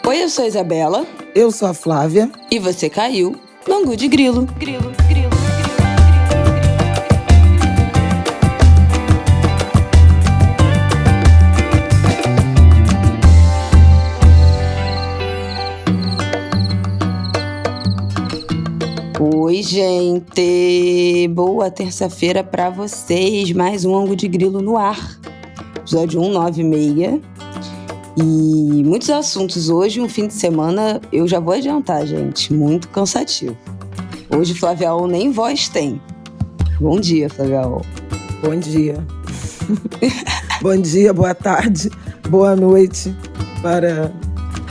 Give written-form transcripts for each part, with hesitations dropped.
Oi, eu sou a Isabela. Eu sou a Flávia. E você caiu no Angu de Grilo. Oi, gente! Boa terça-feira pra vocês. Mais um Angu de Grilo no ar. Episódio 196. E muitos assuntos hoje, um fim de semana, eu já vou adiantar, gente, muito cansativo. Hoje Flavial nem voz tem. Bom dia, Flavial. Bom dia. Bom dia, boa tarde, boa noite para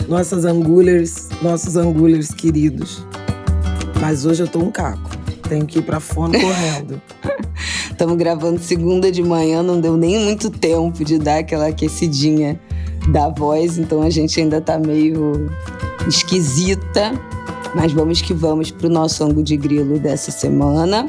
nossos angulers queridos. Mas hoje eu tô um caco, tenho que ir pra fono correndo. Estamos gravando segunda de manhã, não deu nem muito tempo de dar aquela aquecidinha da voz, então a gente ainda tá meio esquisita, mas vamos que vamos pro nosso Angu de Grilo dessa semana.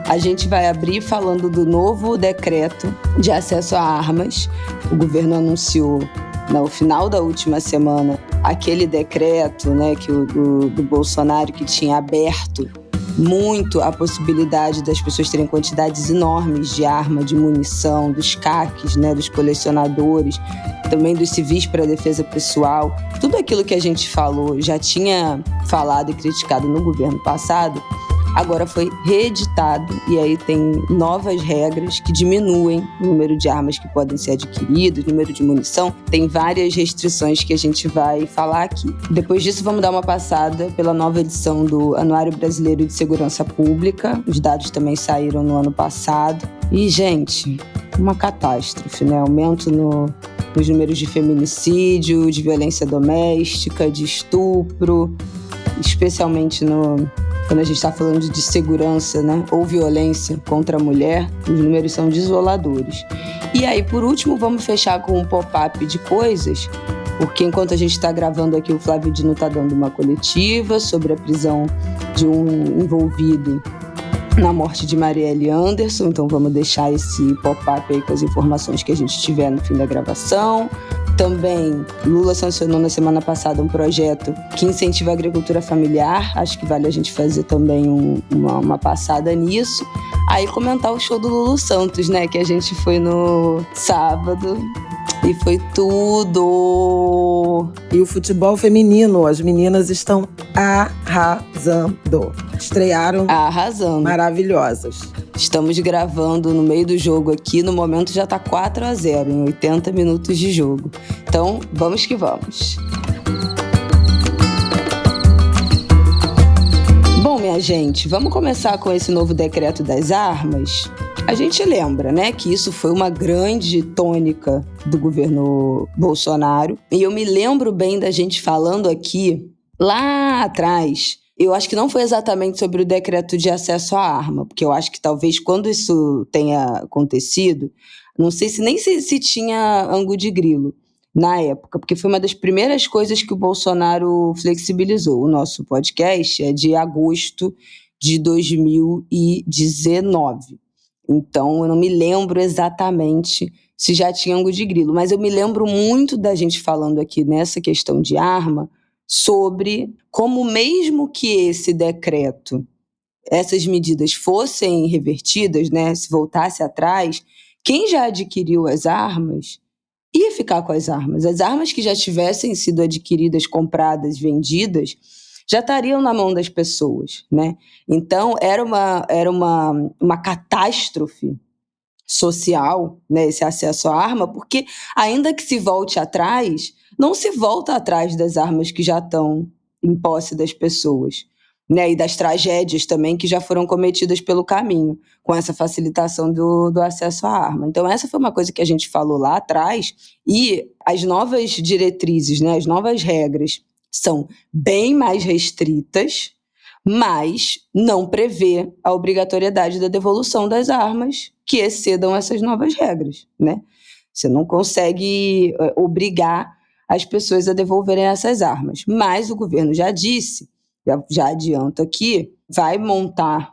A gente vai abrir falando do novo decreto de acesso a armas. O governo anunciou no final da última semana aquele decreto, né, que do Bolsonaro, que tinha aberto muito a possibilidade das pessoas terem quantidades enormes de arma, de munição, dos CACs, né, dos colecionadores, também dos civis para defesa pessoal. Tudo aquilo que a gente falou, já tinha falado e criticado no governo passado, agora foi reeditado e aí tem novas regras que diminuem o número de armas que podem ser adquiridas, o número de munição. Tem várias restrições que a gente vai falar aqui. Depois disso, vamos dar uma passada pela nova edição do Anuário Brasileiro de Segurança Pública. Os dados também saíram no ano passado. E, gente, uma catástrofe, né? Aumento nos números de feminicídio, de violência doméstica, de estupro, especialmente quando a gente está falando de segurança, né, ou violência contra a mulher, os números são desoladores. E aí, por último, vamos fechar com um pop-up de coisas, porque enquanto a gente está gravando aqui, o Flávio Dino está dando uma coletiva sobre a prisão de um envolvido na morte de Marielle Anderson, então vamos deixar esse pop-up aí com as informações que a gente tiver no fim da gravação. Também, Lula sancionou na semana passada um projeto que incentiva a agricultura familiar. Acho que vale a gente fazer também uma passada nisso. Aí comentar o show do Lulu Santos, né? Que a gente foi no sábado e foi tudo. E o futebol feminino, as meninas estão arrasando. Estrearam arrasando. Maravilhosas. Estamos gravando no meio do jogo aqui, no momento já tá 4-0, em 80 minutos de jogo. Então, vamos que vamos. Bom, minha gente, vamos começar com esse novo decreto das armas. A gente lembra, né, que isso foi uma grande tônica do governo Bolsonaro. E eu me lembro bem da gente falando aqui, lá atrás. Eu acho que não foi exatamente sobre o decreto de acesso à arma, porque eu acho que talvez quando isso tenha acontecido, não sei se nem se tinha Angu de Grilo na época, porque foi uma das primeiras coisas que o Bolsonaro flexibilizou. O nosso podcast é de agosto de 2019. Então, eu não me lembro exatamente se já tinha Angu de Grilo, mas eu me lembro muito da gente falando aqui nessa questão de arma, sobre como mesmo que esse decreto, essas medidas fossem revertidas, né, se voltasse atrás, quem já adquiriu as armas ia ficar com as armas. As armas que já tivessem sido adquiridas, compradas, vendidas, já estariam na mão das pessoas, né? Então, era uma catástrofe social, né, esse acesso à arma, porque ainda que se volte atrás, não se volta atrás das armas que já estão em posse das pessoas, né, e das tragédias também que já foram cometidas pelo caminho, com essa facilitação do acesso à arma. Então, essa foi uma coisa que a gente falou lá atrás, e as novas diretrizes, né, as novas regras, são bem mais restritas, mas não prevê a obrigatoriedade da devolução das armas que excedam essas novas regras, né? Você não consegue obrigar as pessoas a devolverem essas armas. Mas o governo já disse, já adianto aqui, vai montar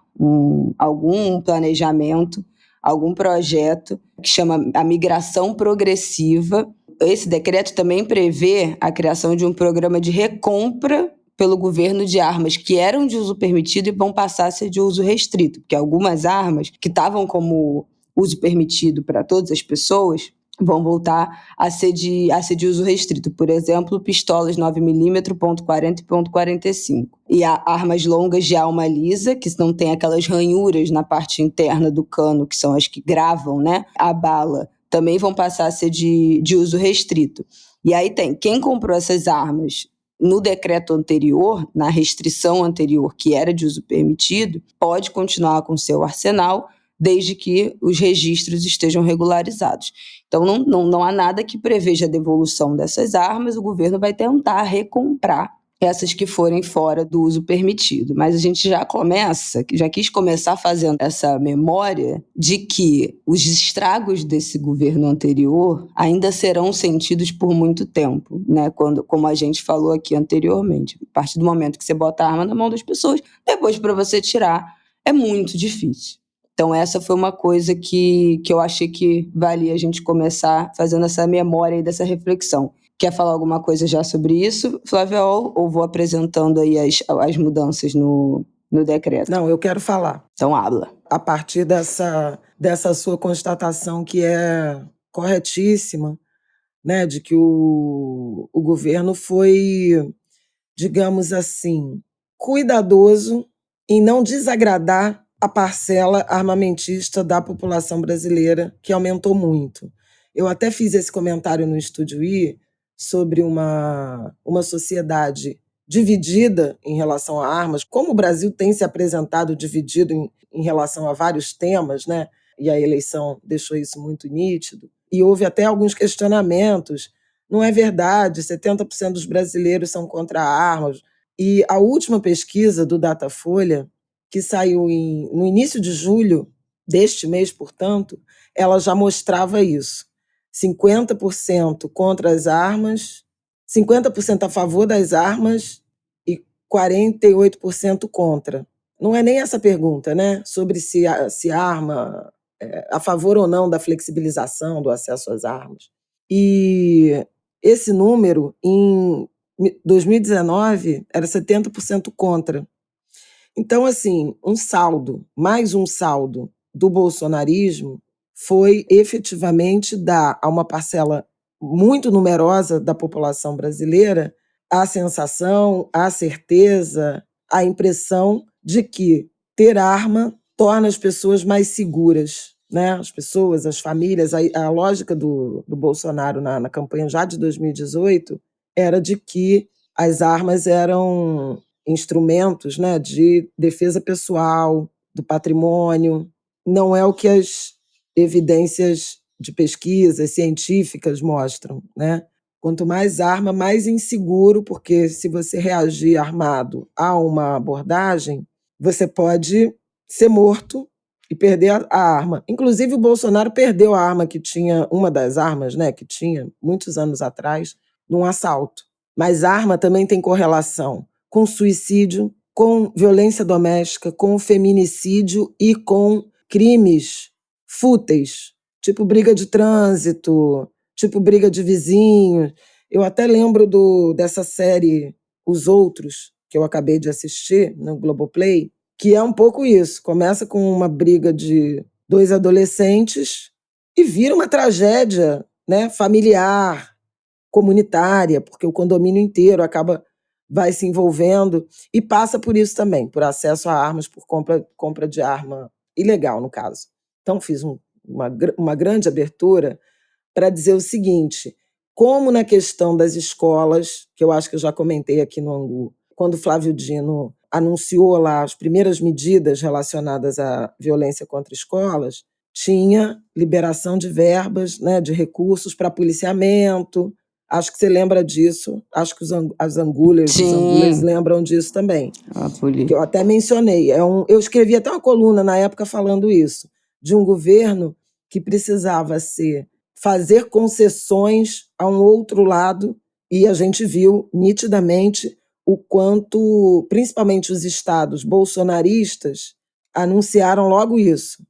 algum planejamento, algum projeto que chama a migração progressiva esse decreto também prevê a criação de um programa de recompra pelo governo de armas que eram de uso permitido e vão passar a ser de uso restrito, porque algumas armas que estavam como uso permitido para todas as pessoas vão voltar a ser de uso restrito. Por exemplo, pistolas 9mm, .40 e .45. E há armas longas de alma lisa, que não tem aquelas ranhuras na parte interna do cano, que são as que gravam, né, a bala, também vão passar a ser de uso restrito. E aí quem comprou essas armas no decreto anterior, na restrição anterior, que era de uso permitido, pode continuar com seu arsenal, desde que os registros estejam regularizados. Então, não há nada que preveja a devolução dessas armas, o governo vai tentar recomprar essas que forem fora do uso permitido. Mas a gente já quis começar fazendo essa memória de que os estragos desse governo anterior ainda serão sentidos por muito tempo, né? Como a gente falou aqui anteriormente. A partir do momento que você bota a arma na mão das pessoas, depois para você tirar é muito difícil. Então, essa foi uma coisa que eu achei que valia a gente começar fazendo essa memória e dessa reflexão. Quer falar alguma coisa já sobre isso, Flávia, ou vou apresentando aí as mudanças no decreto? Não, eu quero falar. Então, habla. A partir dessa sua constatação que é corretíssima, né, de que o governo foi, digamos assim, cuidadoso em não desagradar a parcela armamentista da população brasileira, que aumentou muito. Eu até fiz esse comentário no Estúdio I sobre uma sociedade dividida em relação a armas, como o Brasil tem se apresentado dividido em relação a vários temas, né? E a eleição deixou isso muito nítido. E houve até alguns questionamentos. Não é verdade, 70% dos brasileiros são contra armas. E a última pesquisa do Datafolha, que saiu no início de julho deste mês, portanto, ela já mostrava isso. 50% contra as armas, 50% a favor das armas e 48% contra. Não é nem essa pergunta, né? Sobre se a arma é a favor ou não da flexibilização do acesso às armas. E esse número, em 2019, era 70% contra. Então, assim, mais um saldo do bolsonarismo foi efetivamente dar a uma parcela muito numerosa da população brasileira a sensação, a certeza, a impressão de que ter arma torna as pessoas mais seguras, né? As pessoas, as famílias, a lógica do Bolsonaro na campanha já de 2018 era de que as armas eram instrumentos, né, de defesa pessoal, do patrimônio. Não é o que as evidências de pesquisas científicas mostram, né? Quanto mais arma, mais inseguro, porque se você reagir armado a uma abordagem, você pode ser morto e perder a arma. Inclusive, o Bolsonaro perdeu a arma que tinha, uma das armas, né, que tinha muitos anos atrás, num assalto. Mas arma também tem correlação com suicídio, com violência doméstica, com feminicídio e com crimes fúteis, tipo briga de trânsito, tipo briga de vizinhos. Eu até lembro dessa série Os Outros, que eu acabei de assistir no Globoplay, que é um pouco isso. Começa com uma briga de 2 adolescentes e vira uma tragédia, né, familiar, comunitária, porque o condomínio inteiro vai se envolvendo e passa por isso também, por acesso a armas, por compra de arma ilegal, no caso. Então, fiz uma grande abertura para dizer o seguinte: como na questão das escolas, que eu acho que eu já comentei aqui no Angu, quando o Flávio Dino anunciou lá as primeiras medidas relacionadas à violência contra escolas, tinha liberação de verbas, né, de recursos para policiamento. Acho que você lembra disso. Acho que as angulers, os angulers lembram disso também. Que eu até mencionei. Eu escrevi até uma coluna na época falando isso, de um governo que precisava fazer concessões a um outro lado, e a gente viu nitidamente o quanto, principalmente os estados bolsonaristas, anunciaram logo isso.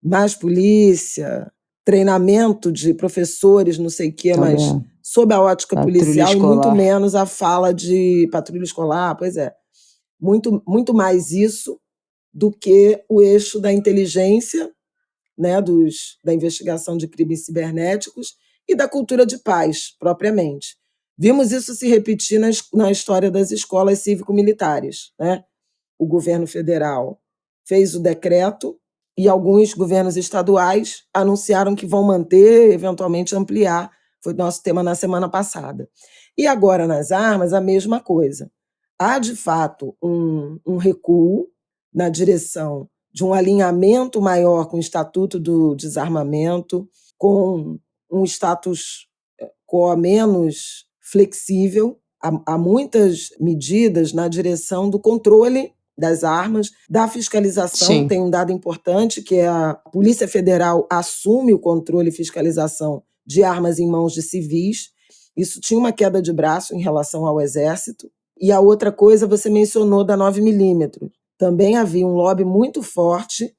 Mais polícia, treinamento de professores, não sei o quê, mas sob a ótica Patrulha policial e muito escolar. menos a fala de patrulha escolar, pois é. Muito mais isso do que o eixo da inteligência, né, da investigação de crimes cibernéticos e da cultura de paz, propriamente. Vimos isso se repetir na história das escolas cívico-militares, né? O governo federal fez o decreto e alguns governos estaduais anunciaram que vão manter, eventualmente ampliar. Foi nosso tema na semana passada. E agora, nas armas, a mesma coisa. Há, de fato, um recuo na direção de um alinhamento maior com o Estatuto do Desarmamento, com um status quo menos flexível. Há muitas medidas na direção do controle das armas, da fiscalização. Sim. Tem um dado importante, que é a Polícia Federal assume o controle e fiscalização de armas em mãos de civis. Isso tinha uma queda de braço em relação ao Exército. E a outra coisa, você mencionou da 9mm. Também havia um lobby muito forte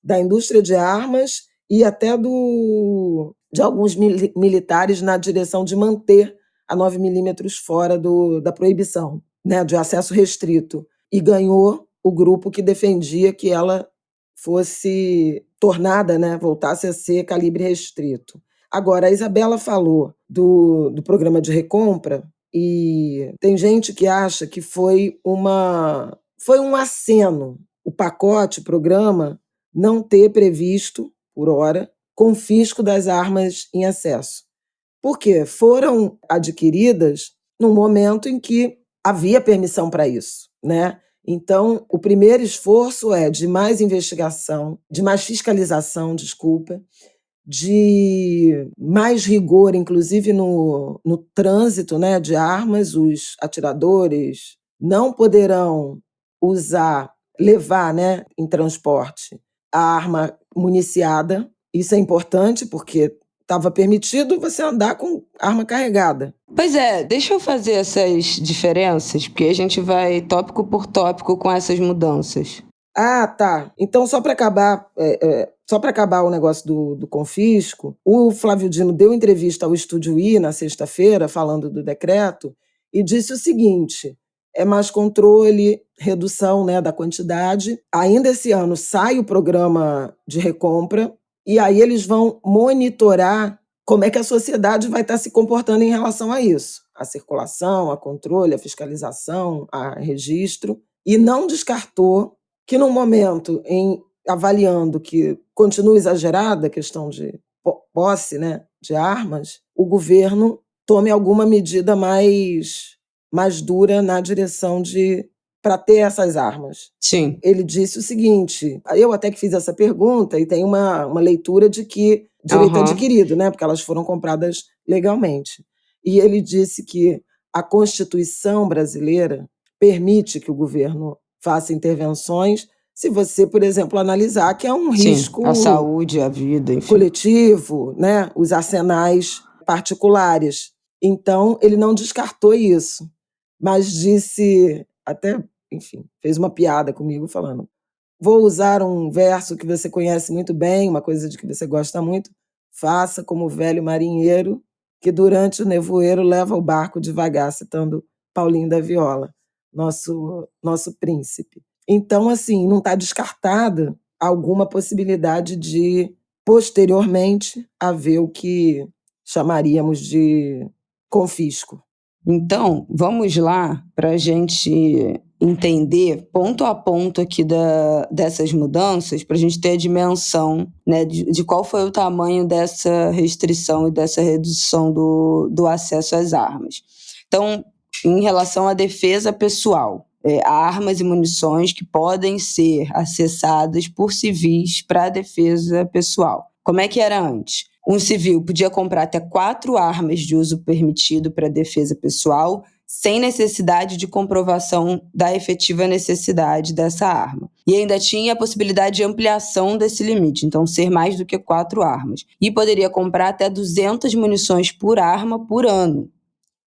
da indústria de armas e até de alguns militares na direção de manter a 9mm fora da proibição, né, de acesso restrito. E ganhou o grupo que defendia que ela fosse tornada, né, voltasse a ser calibre restrito. Agora, a Isabela falou do programa de recompra e tem gente que acha que foi um aceno o pacote, o programa, não ter previsto, por hora, confisco das armas em excesso. Por quê? Foram adquiridas num momento em que havia permissão para isso, né? Então, o primeiro esforço é de mais investigação, de mais fiscalização, de mais rigor, inclusive no trânsito, né, de armas. Os atiradores não poderão levar, né, em transporte a arma municiada. Isso é importante porque estava permitido você andar com arma carregada. Pois é, deixa eu fazer essas diferenças, porque a gente vai tópico por tópico com essas mudanças. Ah, tá. Então, só para acabar o negócio do confisco, o Flávio Dino deu entrevista ao Estúdio I na sexta-feira, falando do decreto, e disse o seguinte: é mais controle, redução, né, da quantidade. Ainda esse ano sai o programa de recompra, e aí eles vão monitorar como é que a sociedade vai estar se comportando em relação a isso. A circulação, a controle, a fiscalização, a registro. E não descartou que num momento avaliando que continua exagerada a questão de posse, né, de armas, o governo tome alguma medida mais dura na direção para ter essas armas. Sim. Ele disse o seguinte, eu até que fiz essa pergunta e tem uma leitura de que direito adquirido, né, porque elas foram compradas legalmente. E ele disse que a Constituição brasileira permite que o governo faça intervenções se você, por exemplo, analisar que é um risco... a saúde, a vida, enfim. Coletivo, né, os arsenais particulares. Então, ele não descartou isso, mas disse, até, enfim, fez uma piada comigo falando: vou usar um verso que você conhece muito bem, uma coisa de que você gosta muito, faça como o velho marinheiro que durante o nevoeiro leva o barco devagar, citando Paulinho da Viola, nosso príncipe. Então, assim, não está descartada alguma possibilidade de, posteriormente, haver o que chamaríamos de confisco. Então, vamos lá para a gente entender ponto a ponto aqui dessas mudanças, para a gente ter a dimensão, né, de qual foi o tamanho dessa restrição e dessa redução do acesso às armas. Então, em relação à defesa pessoal, armas e munições que podem ser acessadas por civis para a defesa pessoal. Como é que era antes? Um civil podia comprar até 4 armas de uso permitido para defesa pessoal, sem necessidade de comprovação da efetiva necessidade dessa arma. E ainda tinha a possibilidade de ampliação desse limite, então ser mais do que 4 armas. E poderia comprar até 200 munições por arma por ano.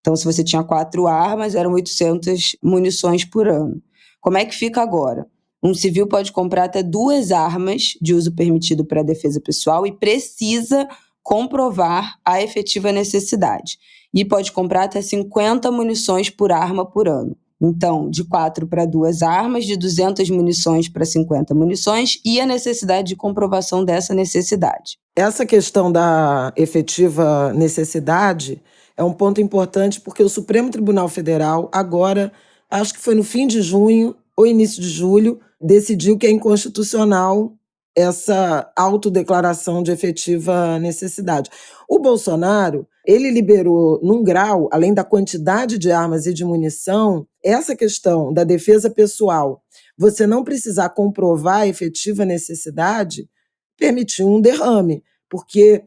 Então, se você tinha 4 armas, eram 800 munições por ano. Como é que fica agora? Um civil pode comprar até 2 armas de uso permitido para defesa pessoal e precisa comprovar a efetiva necessidade e pode comprar até 50 munições por arma por ano. Então, de 4 para 2 armas, de 200 munições para 50 munições e a necessidade de comprovação dessa necessidade. Essa questão da efetiva necessidade é um ponto importante porque o Supremo Tribunal Federal agora, acho que foi no fim de junho ou início de julho, decidiu que é inconstitucional essa autodeclaração de efetiva necessidade. O Bolsonaro, ele liberou num grau, além da quantidade de armas e de munição, essa questão da defesa pessoal, você não precisar comprovar a efetiva necessidade, permitiu um derrame, porque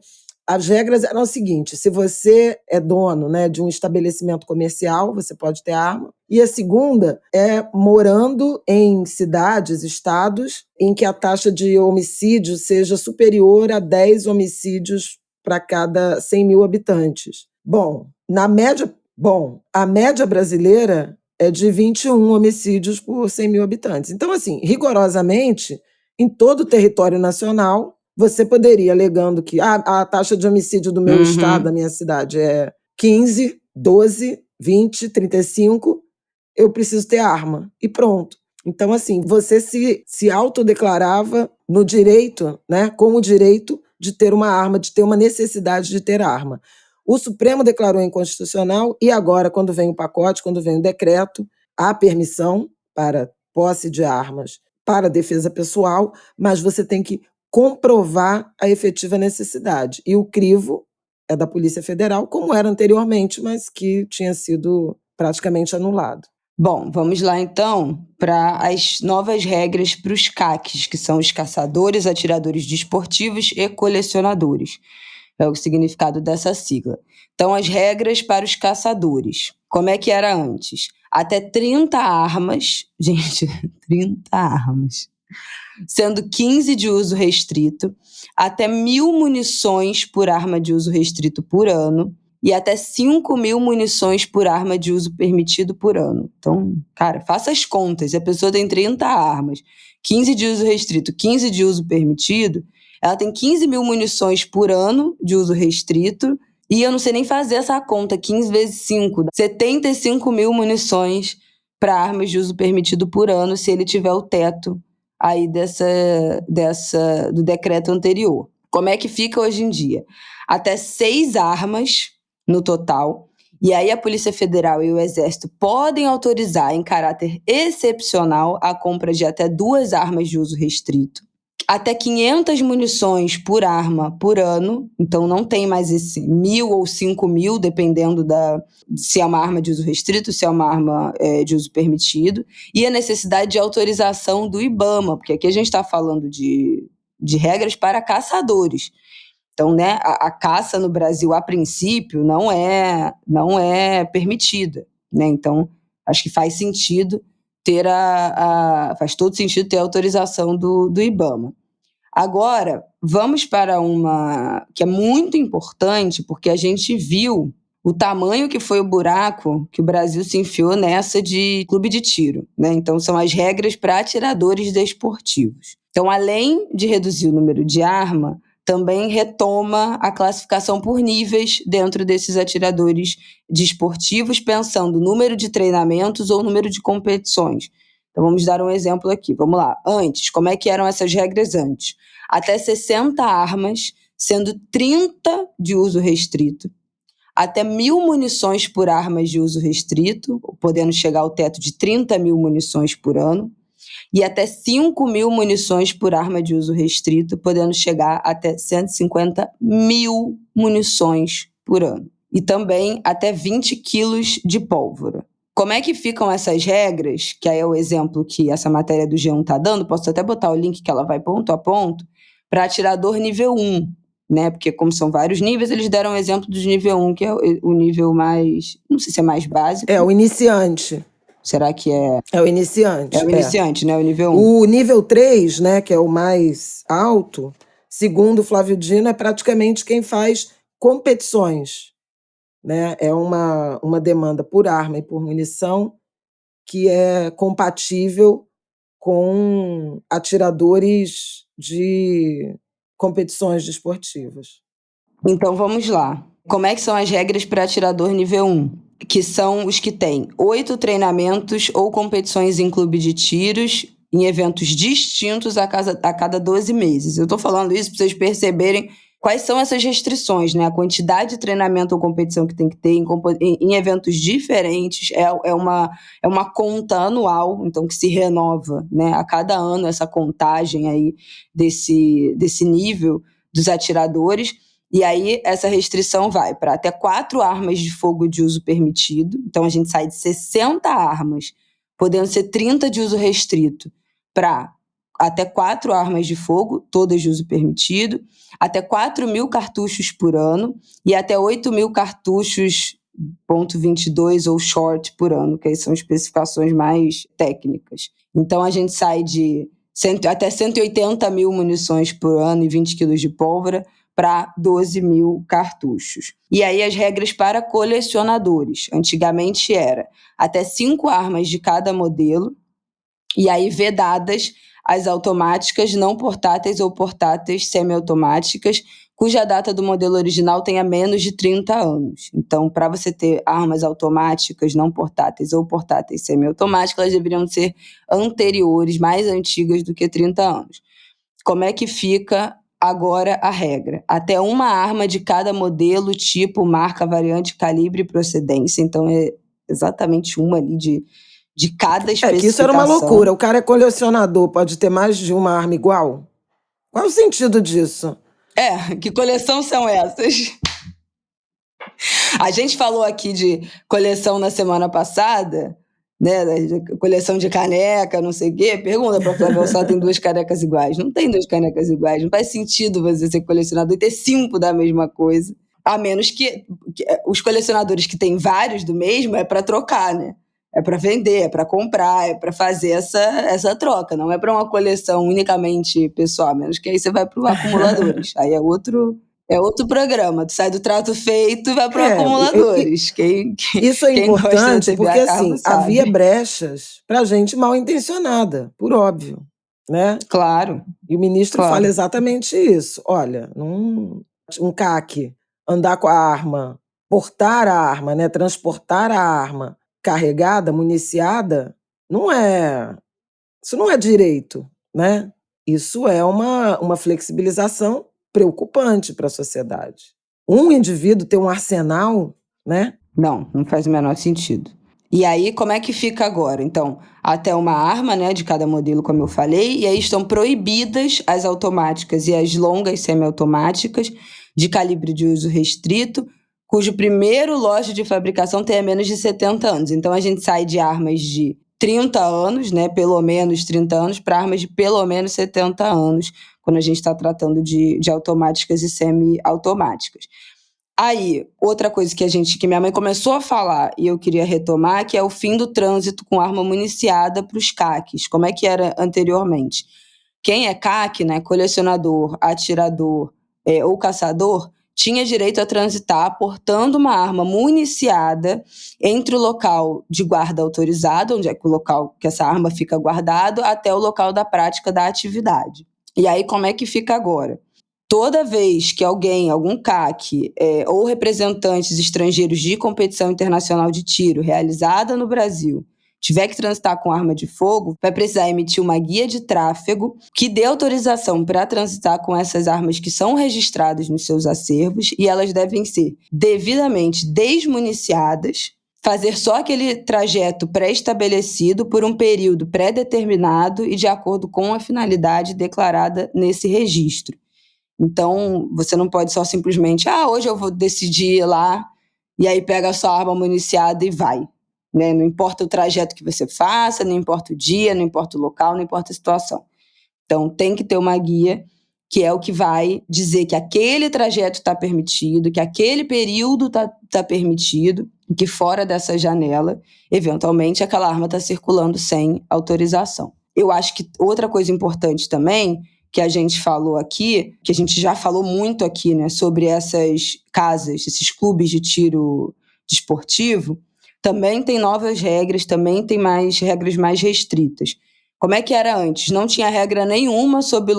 as regras eram as seguintes: se você é dono, né, de um estabelecimento comercial, você pode ter arma. E a segunda é morando em cidades, estados, em que a taxa de homicídio seja superior a 10 homicídios para cada 100 mil habitantes. A média brasileira é de 21 homicídios por 100 mil habitantes. Então, assim, rigorosamente, em todo o território nacional, você poderia, alegando que a taxa de homicídio do meu estado, da minha cidade, é 15, 12, 20, 35, eu preciso ter arma. E pronto. Então, assim, você se autodeclarava no direito, né, com o direito de ter uma arma, de ter uma necessidade de ter arma. O Supremo declarou inconstitucional e agora, quando vem o pacote, quando vem o decreto, há permissão para posse de armas para defesa pessoal, mas você tem que comprovar a efetiva necessidade. E o crivo é da Polícia Federal, como era anteriormente, mas que tinha sido praticamente anulado. Bom, vamos lá então para as novas regras para os CACs, que são os caçadores, atiradores desportivos e colecionadores. É o significado dessa sigla. Então, as regras para os caçadores. Como é que era antes? Até 30 armas, gente, 30 armas, sendo 15 de uso restrito, até 1.000 munições por arma de uso restrito por ano e até 5.000 munições por arma de uso permitido por ano. Então, cara, faça as contas. Se a pessoa tem 30 armas, 15 de uso restrito, 15 de uso permitido, ela tem 15.000 munições por ano de uso restrito e eu não sei nem fazer essa conta, 15 vezes 5, 75.000 munições para armas de uso permitido por ano, se ele tiver o teto aí do decreto anterior. Como é que fica hoje em dia? Até 6 armas no total, e aí a Polícia Federal e o Exército podem autorizar em caráter excepcional a compra de até 2 armas de uso restrito, até 500 munições por arma por ano, então não tem mais esse 1.000 ou 5.000, dependendo se é uma arma de uso restrito, se é uma arma de uso permitido, e a necessidade de autorização do IBAMA, porque aqui a gente está falando de regras para caçadores. Então, né, a caça no Brasil, a princípio, não é permitida, né? Então, acho que faz sentido faz todo sentido ter a autorização do IBAMA. Agora, vamos para uma que é muito importante, porque a gente viu o tamanho que foi o buraco que o Brasil se enfiou nessa de clube de tiro, né? Então, são as regras para atiradores desportivos. Então, além de reduzir o número de arma, também retoma a classificação por níveis dentro desses atiradores desportivos, pensando no número de treinamentos ou número de competições. Então, vamos dar um exemplo aqui. Vamos lá. Antes, como é que eram essas regras antes? Até 60 armas, sendo 30 de uso restrito. Até 1.000 munições por armas de uso restrito, podendo chegar ao teto de 30.000 munições por ano. E até 5.000 munições por arma de uso restrito, podendo chegar até 150.000 munições por ano. E também até 20 quilos de pólvora. Como é que ficam essas regras, que aí é o exemplo que essa matéria do G1 está dando, posso até botar o link que ela vai ponto a ponto, para atirador nível 1, né? Porque como são vários níveis, eles deram um exemplo do nível 1, que é o nível mais, não sei se é mais básico. É o iniciante. Será que é? É o iniciante. É o iniciante, né? O nível 1. O nível 3, né, que é o mais alto, segundo o Flávio Dino, é praticamente quem faz competições, né? É uma demanda por arma e por munição que é compatível com atiradores de competições desportivas. Então vamos lá. Como é que são as regras para atirador nível 1? Que são os que têm 8 treinamentos ou competições em clube de tiros em eventos distintos a cada 12 meses. Eu estou falando isso para vocês perceberem quais são essas restrições, né? A quantidade de treinamento ou competição que tem que ter em eventos diferentes é uma conta anual, então que se renova, né? A cada ano essa contagem aí desse nível dos atiradores. E aí essa restrição vai para até 4 armas de fogo de uso permitido. Então a gente sai de 60 armas, podendo ser 30 de uso restrito, para até 4 armas de fogo, todas de uso permitido, até 4.000 cartuchos por ano e até 8.000 cartuchos .22 ou short por ano, que aí são especificações mais técnicas. Então a gente sai de até 180.000 munições por ano e 20 quilos de pólvora para 12.000 cartuchos. E aí as regras para colecionadores. Antigamente era até 5 armas de cada modelo, e aí vedadas as automáticas, não portáteis ou portáteis semiautomáticas, cuja data do modelo original tenha menos de 30 anos. Então, para você ter armas automáticas, não portáteis ou portáteis semiautomáticas, elas deveriam ser anteriores, mais antigas do que 30 anos. Como é que fica agora a regra? Até uma arma de cada modelo, tipo, marca, variante, calibre e procedência. Então, é exatamente uma ali de cada especificação. É que isso era uma loucura. O cara é colecionador, pode ter mais de uma arma igual? Qual é o sentido disso? Que coleção são essas? A gente falou aqui de coleção na semana passada, né? Coleção de caneca, não sei o quê. Pergunta pra Flávia se ela tem 2 canecas iguais. Não tem 2 canecas iguais. Não faz sentido você ser colecionador e ter 5 da mesma coisa. A menos que os colecionadores que têm vários do mesmo é para trocar, né? É para vender, é para comprar, é para fazer essa troca. Não é para uma coleção unicamente pessoal, a menos que aí você vai para os acumuladores. Aí é outro programa. Tu sai do trato feito e vai para acumuladores. Isso é importante porque, assim, havia brechas para gente mal intencionada, por óbvio, né? Claro. E o ministro fala exatamente isso. Olha, um CAC andar com a arma, portar a arma, né? Transportar a arma carregada, municiada, isso não é direito, né? Isso é uma flexibilização preocupante para a sociedade. Um indivíduo ter um arsenal, né? Não faz o menor sentido. E aí, como é que fica agora? Então, até uma arma, né, de cada modelo, como eu falei, e aí estão proibidas as automáticas e as longas semiautomáticas de calibre de uso restrito, cujo primeiro lote de fabricação tenha menos de 70 anos. Então, a gente sai de armas de 30 anos, né, pelo menos 30 anos, para armas de pelo menos 70 anos, quando a gente está tratando de automáticas e semi-automáticas. Aí, outra coisa que minha mãe começou a falar e eu queria retomar, que é o fim do trânsito com arma municiada para os CACs. Como é que era anteriormente? Quem é CAC, né, colecionador, atirador ou caçador, tinha direito a transitar portando uma arma municiada entre o local de guarda autorizado, onde é que o local que essa arma fica guardado, até o local da prática da atividade. E aí, como é que fica agora? Toda vez que algum CAC ou representantes estrangeiros de competição internacional de tiro realizada no Brasil, tiver que transitar com arma de fogo, vai precisar emitir uma guia de tráfego que dê autorização para transitar com essas armas que são registradas nos seus acervos, e elas devem ser devidamente desmuniciadas, fazer só aquele trajeto pré-estabelecido por um período pré-determinado e de acordo com a finalidade declarada nesse registro. Então, você não pode só simplesmente, hoje eu vou decidir ir lá, e aí pega a sua arma municiada e vai. Né? Não importa o trajeto que você faça, não importa o dia, não importa o local, não importa a situação. Então, tem que ter uma guia que é o que vai dizer que aquele trajeto está permitido, que aquele período está permitido, e que fora dessa janela, eventualmente, aquela arma está circulando sem autorização. Eu acho que outra coisa importante também, que a gente falou aqui, que a gente já falou muito aqui, né, sobre essas casas, esses clubes de tiro desportivo, também tem novas regras, também tem regras mais restritas. Como é que era antes? Não tinha regra nenhuma sobre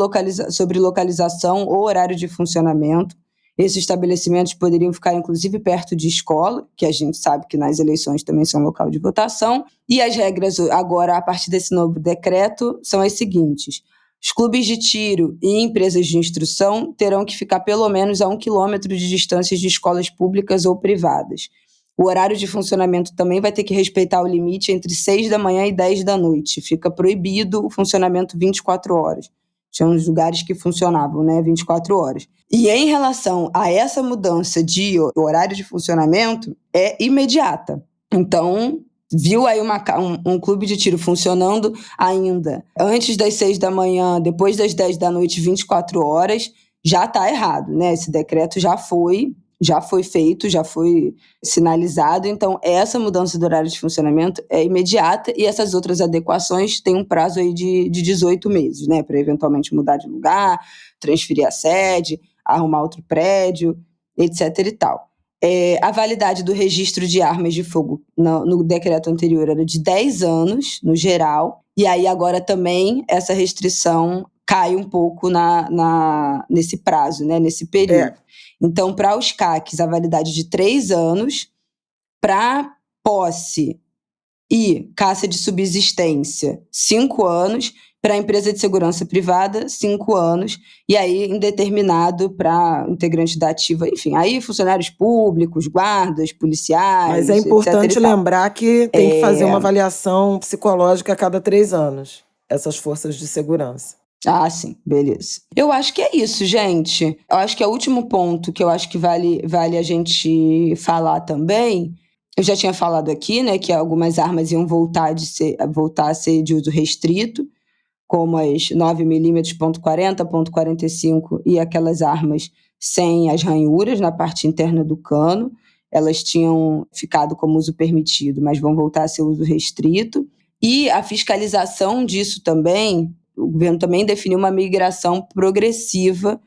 localização ou horário de funcionamento. Esses estabelecimentos poderiam ficar, inclusive, perto de escola, que a gente sabe que nas eleições também são local de votação. E as regras agora, a partir desse novo decreto, são as seguintes. Os clubes de tiro e empresas de instrução terão que ficar pelo menos a 1 quilômetro de distância de escolas públicas ou privadas. O horário de funcionamento também vai ter que respeitar o limite entre 6 da manhã e 10 da noite. Fica proibido o funcionamento 24 horas. Tinha uns lugares que funcionavam, 24 horas. E em relação a essa mudança de horário de funcionamento, é imediata. Então, viu aí um clube de tiro funcionando ainda antes das 6 da manhã, depois das 10 da noite, 24 horas, já está errado, né? Esse decreto já foi feito, já foi sinalizado. Então, essa mudança do horário de funcionamento é imediata e essas outras adequações têm um prazo aí de 18 meses, né? Para eventualmente mudar de lugar, transferir a sede, arrumar outro prédio, etc. e tal. A validade do registro de armas de fogo no decreto anterior era de 10 anos, no geral, e aí agora também essa restrição cai um pouco nesse prazo, né? Nesse período. Então, para os CACs, a validade de 3 anos, para posse e caça de subsistência, 5 anos, para a empresa de segurança privada, 5 anos, e aí indeterminado para integrante da ativa, enfim, aí funcionários públicos, guardas, policiais. Mas é importante lembrar que tem que fazer uma avaliação psicológica a cada 3 anos, essas forças de segurança. Ah, sim, beleza. Eu acho que é isso, gente. Eu acho que é o último ponto que eu acho que vale a gente falar também. Eu já tinha falado aqui, né, que algumas armas iam voltar a ser de uso restrito, como as 9mm .40, .45 e aquelas armas sem as ranhuras na parte interna do cano. Elas tinham ficado como uso permitido, mas vão voltar a ser uso restrito. E a fiscalização disso também, o governo também definiu uma migração progressiva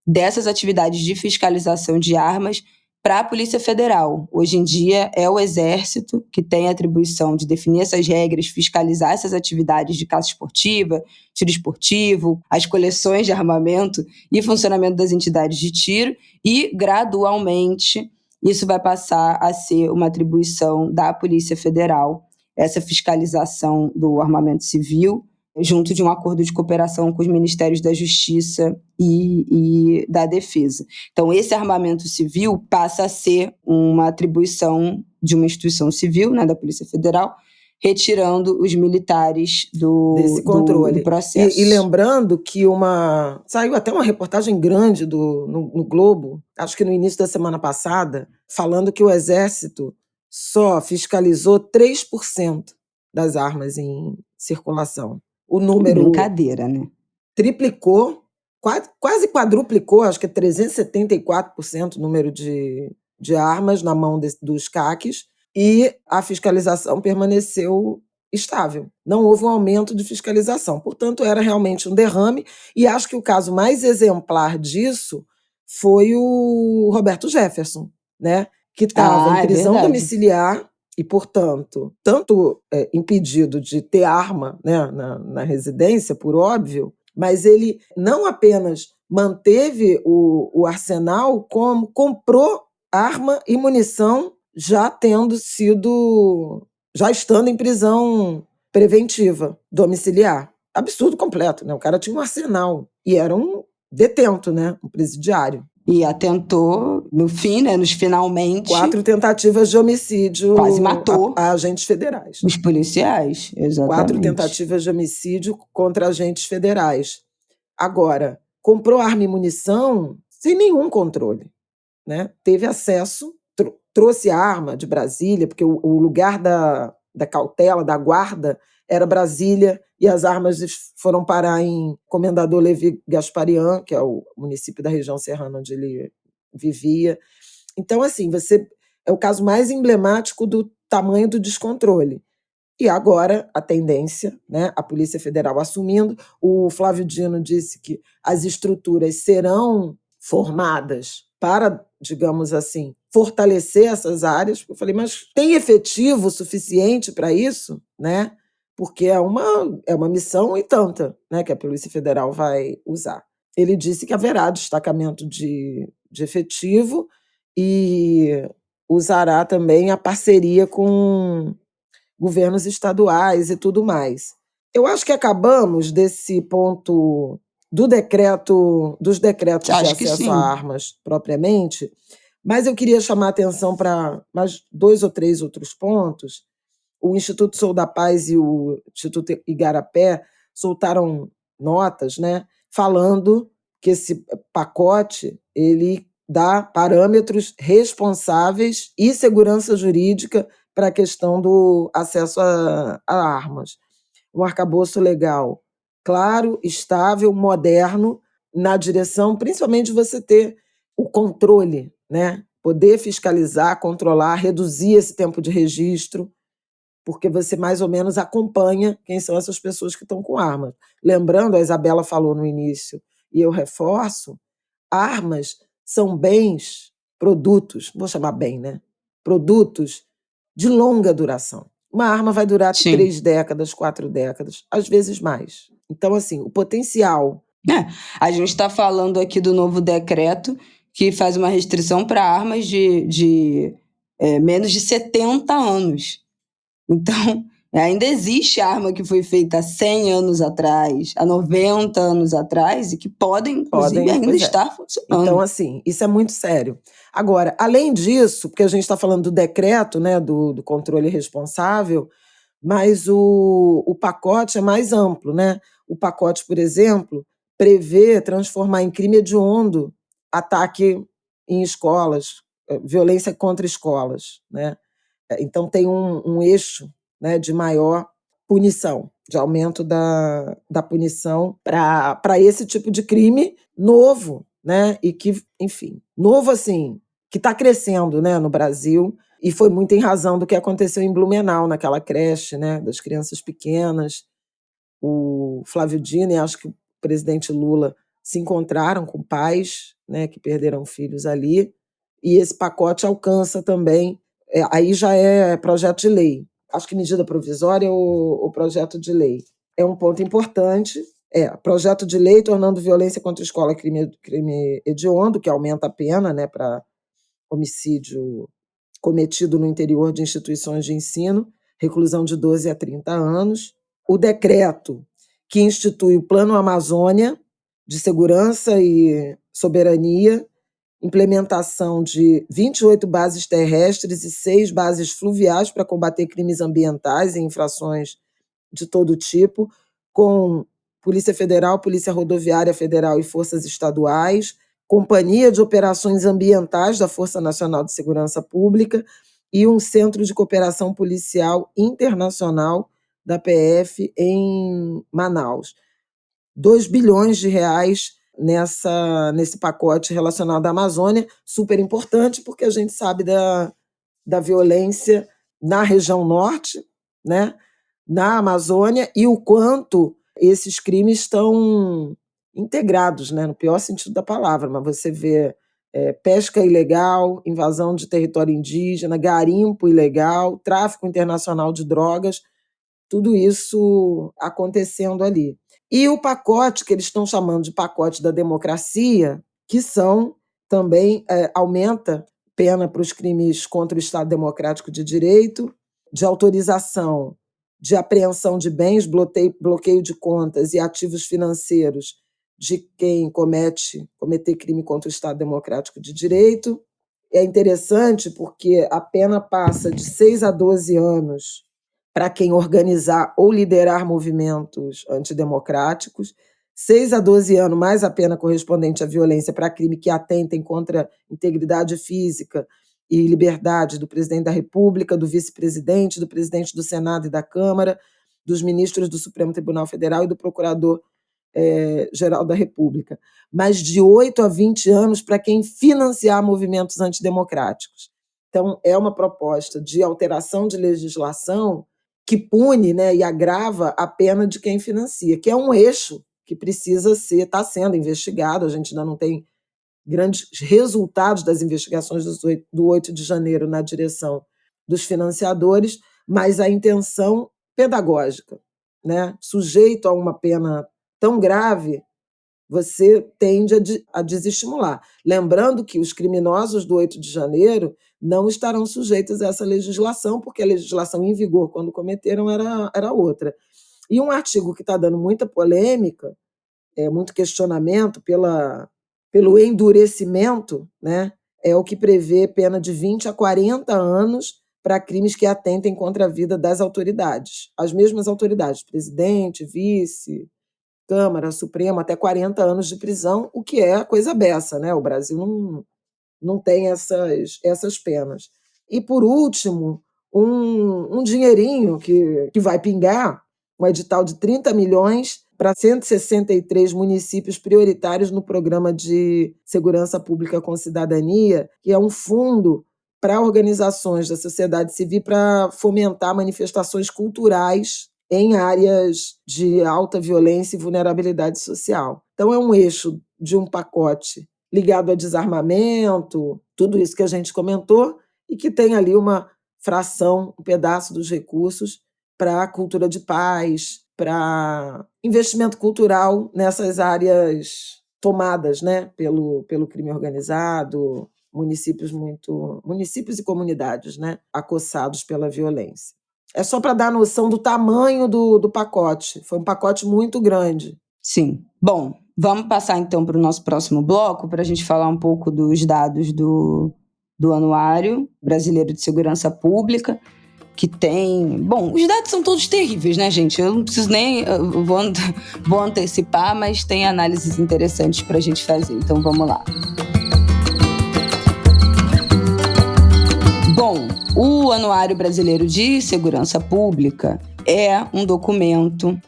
dessas atividades de fiscalização de armas para a Polícia Federal. Hoje em dia é o Exército que tem a atribuição de definir essas regras, fiscalizar essas atividades de caça esportiva, tiro esportivo, as coleções de armamento e funcionamento das entidades de tiro, e gradualmente isso vai passar a ser uma atribuição da Polícia Federal, essa fiscalização do armamento civil, junto de um acordo de cooperação com os Ministérios da Justiça e da Defesa. Então, esse armamento civil passa a ser uma atribuição de uma instituição civil, né, da Polícia Federal, retirando os militares desse controle. Do processo. E lembrando que saiu até uma reportagem grande no Globo, acho que no início da semana passada, falando que o Exército só fiscalizou 3% das armas em circulação. O número brincadeira, né? Triplicou, quase quadruplicou, acho que é 374% o número de armas na mão dos CACs, e a fiscalização permaneceu estável. Não houve um aumento de fiscalização. Portanto, era realmente um derrame, e acho que o caso mais exemplar disso foi o Roberto Jefferson, né? Que estava em prisão domiciliar, e, portanto, tanto impedido de ter arma, né, na residência, por óbvio, mas ele não apenas manteve o arsenal, como comprou arma e munição já estando em prisão preventiva domiciliar. Absurdo completo, né? O cara tinha um arsenal e era um detento, né? Um presidiário. E atentou, no fim, né, nos finalmente... 4 tentativas de homicídio. Quase matou a agentes federais. Os policiais, exatamente. 4 tentativas de homicídio contra agentes federais. Agora, comprou arma e munição sem nenhum controle, né? Teve acesso, trouxe arma de Brasília, porque o lugar da cautela, da guarda, era Brasília, e as armas foram parar em Comendador Levi Gasparian, que é o município da região serrana onde ele vivia. Então, assim, é o caso mais emblemático do tamanho do descontrole. E agora a tendência, né, a Polícia Federal assumindo, o Flávio Dino disse que as estruturas serão formadas para, digamos assim, fortalecer essas áreas. Eu falei, mas tem efetivo suficiente para isso, né? Porque é uma missão e tanta, né, que a Polícia Federal vai usar. Ele disse que haverá destacamento de de efetivo e usará também a parceria com governos estaduais e tudo mais. Eu acho que acabamos desse ponto dos decretos de Acho que acesso a sim. armas propriamente, mas eu queria chamar a atenção para mais 2 ou 3 outros pontos. O Instituto Sou da Paz e o Instituto Igarapé soltaram notas, né, falando que esse pacote ele dá parâmetros responsáveis e segurança jurídica para a questão do acesso a armas. Um arcabouço legal claro, estável, moderno, na direção principalmente de você ter o controle, né? Poder fiscalizar, controlar, reduzir esse tempo de registro, porque você mais ou menos acompanha quem são essas pessoas que estão com armas. Lembrando, a Isabela falou no início, e eu reforço, armas são bens, produtos, vou chamar bem, né? Produtos de longa duração. Uma arma vai durar Sim. 3 décadas, 4 décadas, às vezes mais. Então, assim, o potencial. A gente está falando aqui do novo decreto que faz uma restrição para armas de menos de 70 anos. Então, ainda existe arma que foi feita há 100 anos atrás, há 90 anos atrás, e que podem, inclusive, ainda estar funcionando. Então, assim, isso é muito sério. Agora, além disso, porque a gente está falando do decreto, né, do controle responsável, mas o pacote é mais amplo, né? O pacote, por exemplo, prevê transformar em crime hediondo ataque em escolas, violência contra escolas, né? Então tem um eixo, né, de maior punição, de aumento da punição para esse tipo de crime novo, né? E que, enfim, novo assim, que está crescendo, né, no Brasil. E foi muito em razão do que aconteceu em Blumenau, naquela creche, né, das crianças pequenas. O Flávio Dino e acho que o presidente Lula se encontraram com pais, né, que perderam filhos ali, e esse pacote alcança também, aí já é projeto de lei, acho que medida provisória ou projeto de lei. É um ponto importante, projeto de lei tornando violência contra a escola crime hediondo, que aumenta a pena, né, para homicídio cometido no interior de instituições de ensino, reclusão de 12 a 30 anos. O decreto que institui o Plano Amazônia de Segurança e Soberania, implementação de 28 bases terrestres e 6 bases fluviais para combater crimes ambientais e infrações de todo tipo, com Polícia Federal, Polícia Rodoviária Federal e forças estaduais, Companhia de Operações Ambientais da Força Nacional de Segurança Pública e um Centro de Cooperação Policial Internacional da PF em Manaus. 2 bilhões de reais nesse pacote relacionado à Amazônia, super importante, porque a gente sabe da violência na região norte, né, na Amazônia, e o quanto esses crimes estão integrados, né, no pior sentido da palavra, mas você vê pesca ilegal, invasão de território indígena, garimpo ilegal, tráfico internacional de drogas, tudo isso acontecendo ali. E o pacote que eles estão chamando de pacote da democracia, que são também aumenta pena para os crimes contra o Estado Democrático de Direito, de autorização de apreensão de bens, bloqueio de contas e ativos financeiros de quem cometer crime contra o Estado Democrático de Direito. É interessante porque a pena passa de 6 a 12 anos para quem organizar ou liderar movimentos antidemocráticos, 6 a 12 anos mais a pena correspondente à violência para crime que atentem contra a integridade física e liberdade do presidente da República, do vice-presidente, do presidente do Senado e da Câmara, dos ministros do Supremo Tribunal Federal e do Procurador-Geral da República. Mas de 8 a 20 anos para quem financiar movimentos antidemocráticos. Então, é uma proposta de alteração de legislação que pune, né, e agrava a pena de quem financia, que é um eixo que está sendo investigado, a gente ainda não tem grandes resultados das investigações do 8 de janeiro na direção dos financiadores, mas a intenção pedagógica, né, sujeito a uma pena tão grave, você tende a desestimular. Lembrando que os criminosos do 8 de janeiro não estarão sujeitos a essa legislação, porque a legislação em vigor, quando cometeram, era outra. E um artigo que está dando muita polêmica, muito questionamento pelo endurecimento, né, é o que prevê pena de 20 a 40 anos para crimes que atentem contra a vida das autoridades. As mesmas autoridades, presidente, vice, Câmara, Supremo, até 40 anos de prisão, o que é coisa beça, né? O Brasil não tem essas penas. E, por último, um dinheirinho que vai pingar, um edital de 30 milhões para 163 municípios prioritários no Programa de Segurança Pública com Cidadania, que é um fundo para organizações da sociedade civil para fomentar manifestações culturais em áreas de alta violência e vulnerabilidade social. Então, é um eixo de um pacote ligado a desarmamento, tudo isso que a gente comentou, e que tem ali uma fração, um pedaço dos recursos para a cultura de paz, para investimento cultural nessas áreas tomadas, né, pelo crime organizado, municípios e comunidades, né, acossados pela violência. É só para dar noção do tamanho do pacote. Foi um pacote muito grande. Sim. Bom, vamos passar então para o nosso próximo bloco para a gente falar um pouco dos dados do Anuário Brasileiro de Segurança Pública, que tem... Bom, os dados são todos terríveis, né, gente? Eu não preciso nem... Vou antecipar, mas tem análises interessantes para a gente fazer. Então, vamos lá. Bom, o Anuário Brasileiro de Segurança Pública é um documento...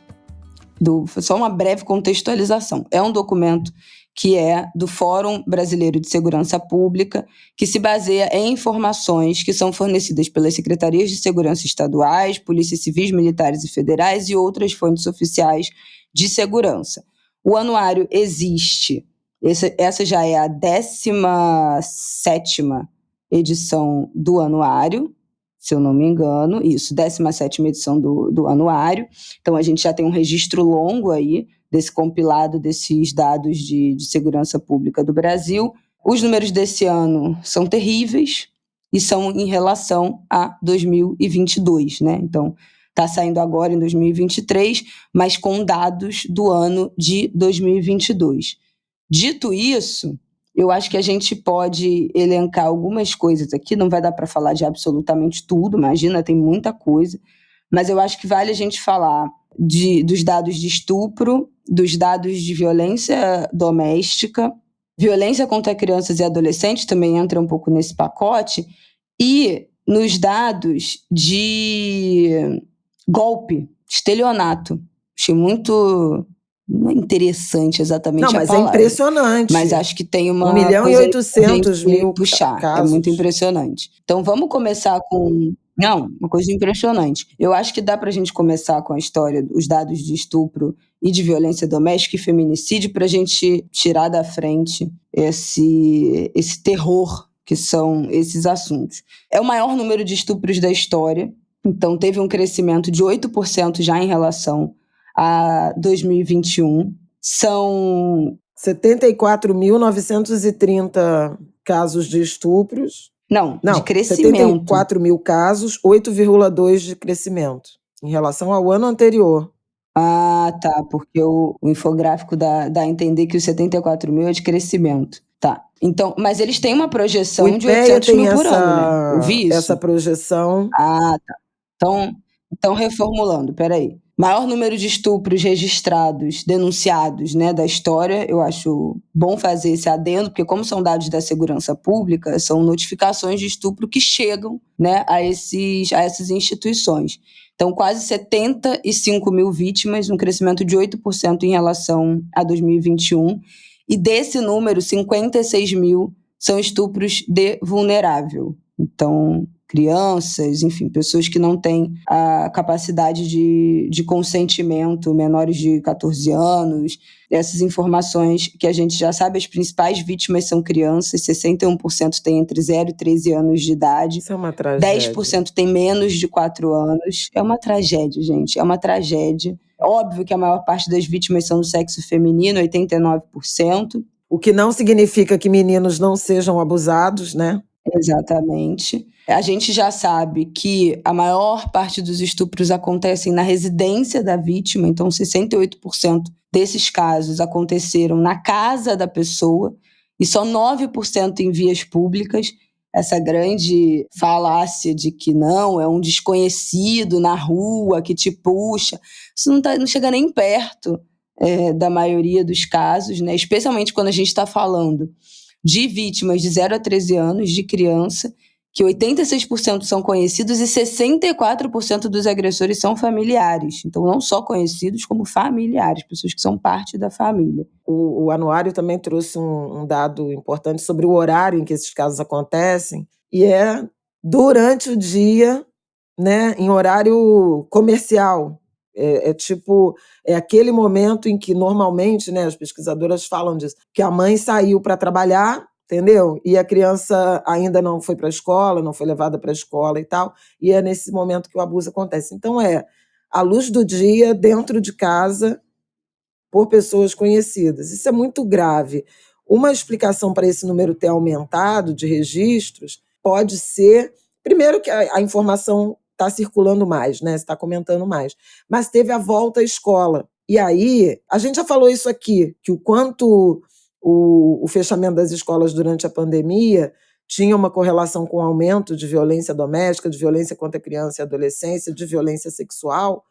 Só uma breve contextualização. É um documento que é do Fórum Brasileiro de Segurança Pública, que se baseia em informações que são fornecidas pelas Secretarias de Segurança Estaduais, Polícias Civis, Militares e Federais e outras fontes oficiais de segurança. O anuário existe, essa já é a 17ª edição do anuário, se eu não me engano, isso, 17ª edição do anuário. Então, a gente já tem um registro longo aí desse compilado desses dados de segurança pública do Brasil. Os números desse ano são terríveis e são em relação a 2022, né? Então, está saindo agora em 2023, mas com dados do ano de 2022. Dito isso, eu acho que a gente pode elencar algumas coisas aqui, não vai dar para falar de absolutamente tudo, imagina, tem muita coisa, mas eu acho que vale a gente falar dos dados de estupro, dos dados de violência doméstica, violência contra crianças e adolescentes também entra um pouco nesse pacote, e nos dados de golpe, estelionato. Achei muito... Não é interessante exatamente a palavra. Não, mas é impressionante. Mas acho que tem uma 1.800.000 puxar. casos. É muito impressionante. Então vamos começar com... Não, uma coisa impressionante. Eu acho que dá pra gente começar com a história, os dados de estupro e de violência doméstica e feminicídio, pra gente tirar da frente esse terror que são esses assuntos. É o maior número de estupros da história, então teve um crescimento de 8% já em relação a 2021. São 74.930 casos de estupros. Não, de crescimento. 74.000 casos, 8,2% de crescimento em relação ao ano anterior. Ah, tá, porque o infográfico dá a entender que os 74.000 é de crescimento. Tá, então, mas eles têm uma projeção de 800 mil por ano, né? Eu vi isso. Essa projeção. Ah, tá. Então reformulando, peraí. Maior número de estupros registrados, denunciados, né, da história. Eu acho bom fazer esse adendo, porque como são dados da segurança pública, são notificações de estupro que chegam, né, a essas instituições. Então, quase 75 mil vítimas, um crescimento de 8% em relação a 2021. E desse número, 56 mil são estupros de vulnerável. Então, crianças, enfim, pessoas que não têm a capacidade de consentimento, menores de 14 anos. Essas informações que a gente já sabe, as principais vítimas são crianças, 61% têm entre 0 e 13 anos de idade. Isso é uma tragédia. 10% tem menos de 4 anos. É uma tragédia, gente, é uma tragédia. Óbvio que a maior parte das vítimas são do sexo feminino, 89%. O que não significa que meninos não sejam abusados, né? Exatamente. A gente já sabe que a maior parte dos estupros acontecem na residência da vítima, então 68% desses casos aconteceram na casa da pessoa e só 9% em vias públicas. Essa grande falácia de que não, é um desconhecido na rua que te puxa, isso não chega nem perto da maioria dos casos, né? Especialmente quando a gente está falando de vítimas de 0 a 13 anos, de criança, que 86% são conhecidos e 64% dos agressores são familiares. Então, não só conhecidos, como familiares, pessoas que são parte da família. O anuário também trouxe um dado importante sobre o horário em que esses casos acontecem, e é durante o dia, né, em horário comercial. É aquele momento em que normalmente, né, as pesquisadoras falam disso, que a mãe saiu para trabalhar, entendeu? E a criança ainda não foi para a escola, não foi levada para a escola e tal, e é nesse momento que o abuso acontece. Então à luz do dia, dentro de casa, por pessoas conhecidas. Isso é muito grave. Uma explicação para esse número ter aumentado de registros pode ser, primeiro, que a informação está circulando mais, né? Está comentando mais. Mas teve a volta à escola. E aí, a gente já falou isso aqui, que o quanto o fechamento das escolas durante a pandemia tinha uma correlação com o aumento de violência doméstica, de violência contra a criança e adolescência, de violência sexual,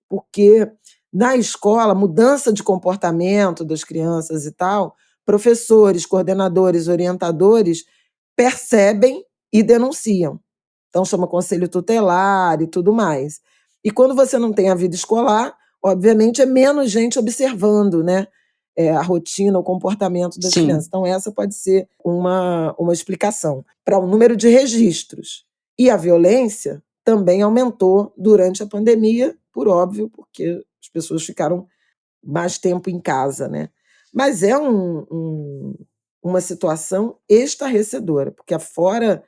porque na escola, mudança de comportamento das crianças e tal, professores, coordenadores, orientadores percebem e denunciam. Então, chama conselho tutelar e tudo mais. E quando você não tem a vida escolar, obviamente é menos gente observando, né, a rotina, o comportamento das crianças. Então, essa pode ser uma explicação. Para o número de registros. E a violência também aumentou durante a pandemia, por óbvio, porque as pessoas ficaram mais tempo em casa, né? Mas é uma situação estarrecedora, porque fora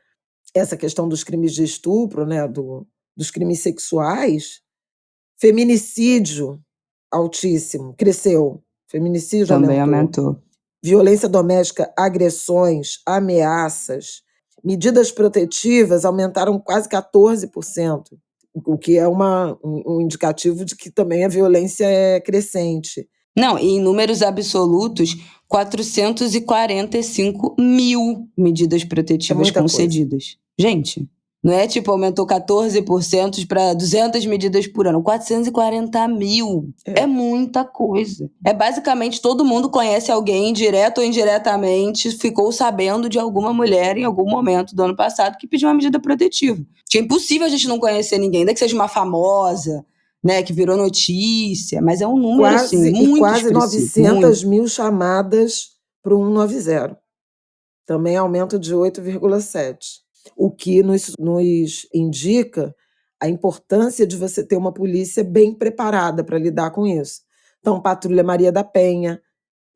essa questão dos crimes de estupro, né, dos crimes sexuais, feminicídio altíssimo, cresceu. Feminicídio também aumentou. Violência doméstica, agressões, ameaças, medidas protetivas aumentaram quase 14%. O que é um indicativo de que também a violência é crescente. Não, e em números absolutos, 445 mil medidas protetivas concedidas. Gente, não é tipo, aumentou 14% para 200 medidas por ano, 440 mil. É muita coisa. É basicamente todo mundo conhece alguém, direto ou indiretamente, ficou sabendo de alguma mulher em algum momento do ano passado que pediu uma medida protetiva. Que é impossível a gente não conhecer ninguém, ainda que seja uma famosa, né, que virou notícia, mas é um número assim, muito quase expressivo. 900 mil chamadas para o 190. Também aumento de 8,7%. O que nos indica a importância de você ter uma polícia bem preparada para lidar com isso. Então, Patrulha Maria da Penha,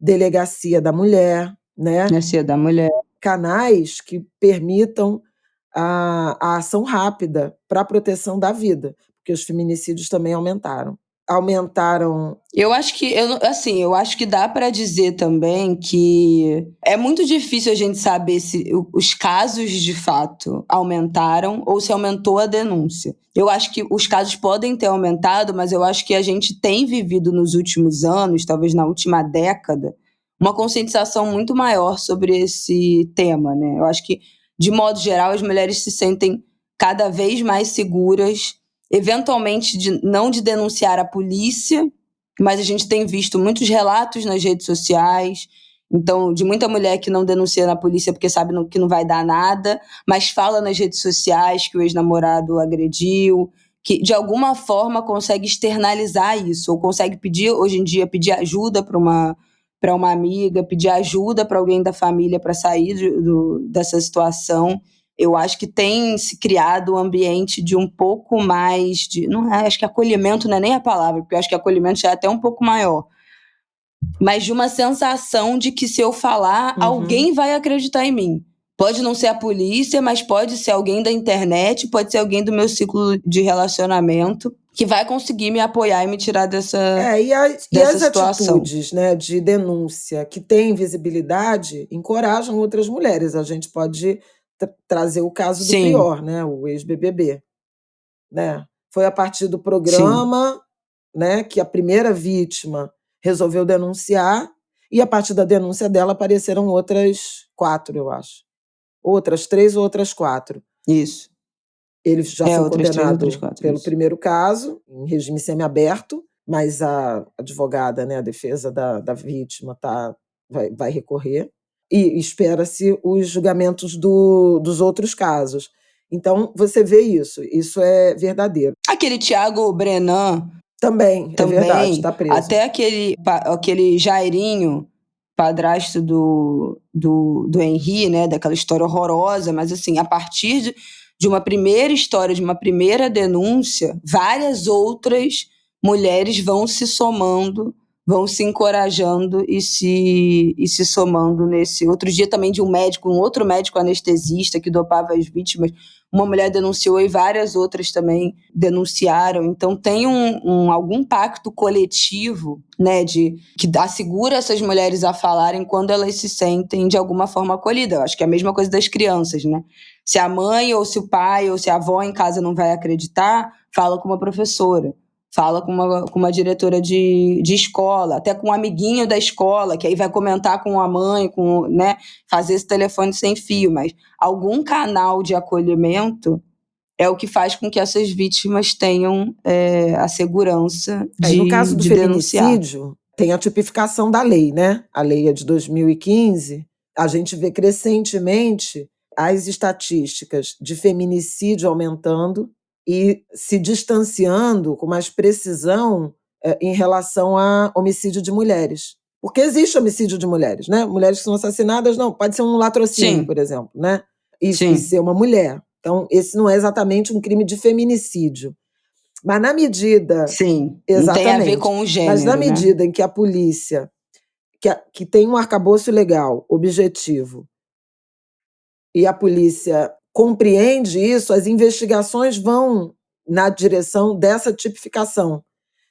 Delegacia da Mulher, né? Delegacia da Mulher. Canais que permitam a ação rápida para a proteção da vida, porque os feminicídios também aumentaram. Eu acho que dá para dizer também que é muito difícil a gente saber se os casos de fato aumentaram ou se aumentou a denúncia. Eu acho que os casos podem ter aumentado, mas eu acho que a gente tem vivido nos últimos anos, talvez na última década, uma conscientização muito maior sobre esse tema, né? Eu acho que, de modo geral, as mulheres se sentem cada vez mais seguras, eventualmente não de denunciar a polícia, mas a gente tem visto muitos relatos nas redes sociais, então, de muita mulher que não denuncia na polícia porque sabe que não vai dar nada, mas fala nas redes sociais que o ex-namorado agrediu, que de alguma forma consegue externalizar isso, ou consegue hoje em dia, pedir ajuda para uma amiga, pedir ajuda para alguém da família para sair dessa situação. Eu acho que tem se criado um ambiente de um pouco mais de... acho que acolhimento não é nem a palavra, porque eu acho que acolhimento já é até um pouco maior. Mas de uma sensação de que se eu falar, alguém vai acreditar em mim. Pode não ser a polícia, mas pode ser alguém da internet, pode ser alguém do meu ciclo de relacionamento que vai conseguir me apoiar e me tirar dessa E as situação. atitudes, né, de denúncia que têm visibilidade encorajam outras mulheres. A gente pode trazer o caso do Prior, né, o ex-BBB. Né? Foi a partir do programa, né, que a primeira vítima resolveu denunciar, e a partir da denúncia dela apareceram outras 4, eu acho. Outras 3 ou outras 4. Isso. Ele já foi condenado 3, 4, pelo isso. primeiro caso, em regime semiaberto, mas a advogada, né, a defesa da vítima vai recorrer, e espera-se os julgamentos dos outros casos. Então, você vê isso é verdadeiro. Aquele Thiago Brenan também, é verdade, está preso. Até aquele Jairinho, padrasto do Henri, né, daquela história horrorosa, mas assim, a partir de uma primeira história, de uma primeira denúncia, várias outras mulheres vão se somando, vão se encorajando e se somando nesse. Outro dia também de um outro médico anestesista que dopava as vítimas, uma mulher denunciou e várias outras também denunciaram. Então tem algum pacto coletivo, né, que assegura essas mulheres a falarem quando elas se sentem de alguma forma acolhidas. Eu acho que é a mesma coisa das crianças, né? Se a mãe ou se o pai ou se a avó em casa não vai acreditar, fala com uma professora. Fala com uma diretora de escola, até com um amiguinho da escola, que aí vai comentar com a mãe, né, fazer esse telefone sem fio, mas algum canal de acolhimento é o que faz com que essas vítimas tenham a segurança de no caso do feminicídio, denunciar. Tem a tipificação da lei, né? A lei é de 2015. A gente vê crescentemente as estatísticas de feminicídio aumentando e se distanciando com mais precisão em relação a homicídio de mulheres. Porque existe homicídio de mulheres, né? Mulheres que são assassinadas, não, pode ser um latrocínio, por exemplo, né? E ser uma mulher. Então, esse não é exatamente um crime de feminicídio. Mas na medida... Sim, exatamente, não tem a ver com o gênero, mas na medida, né? em que a polícia, que tem um arcabouço legal, objetivo, e a polícia compreende isso, as investigações vão na direção dessa tipificação.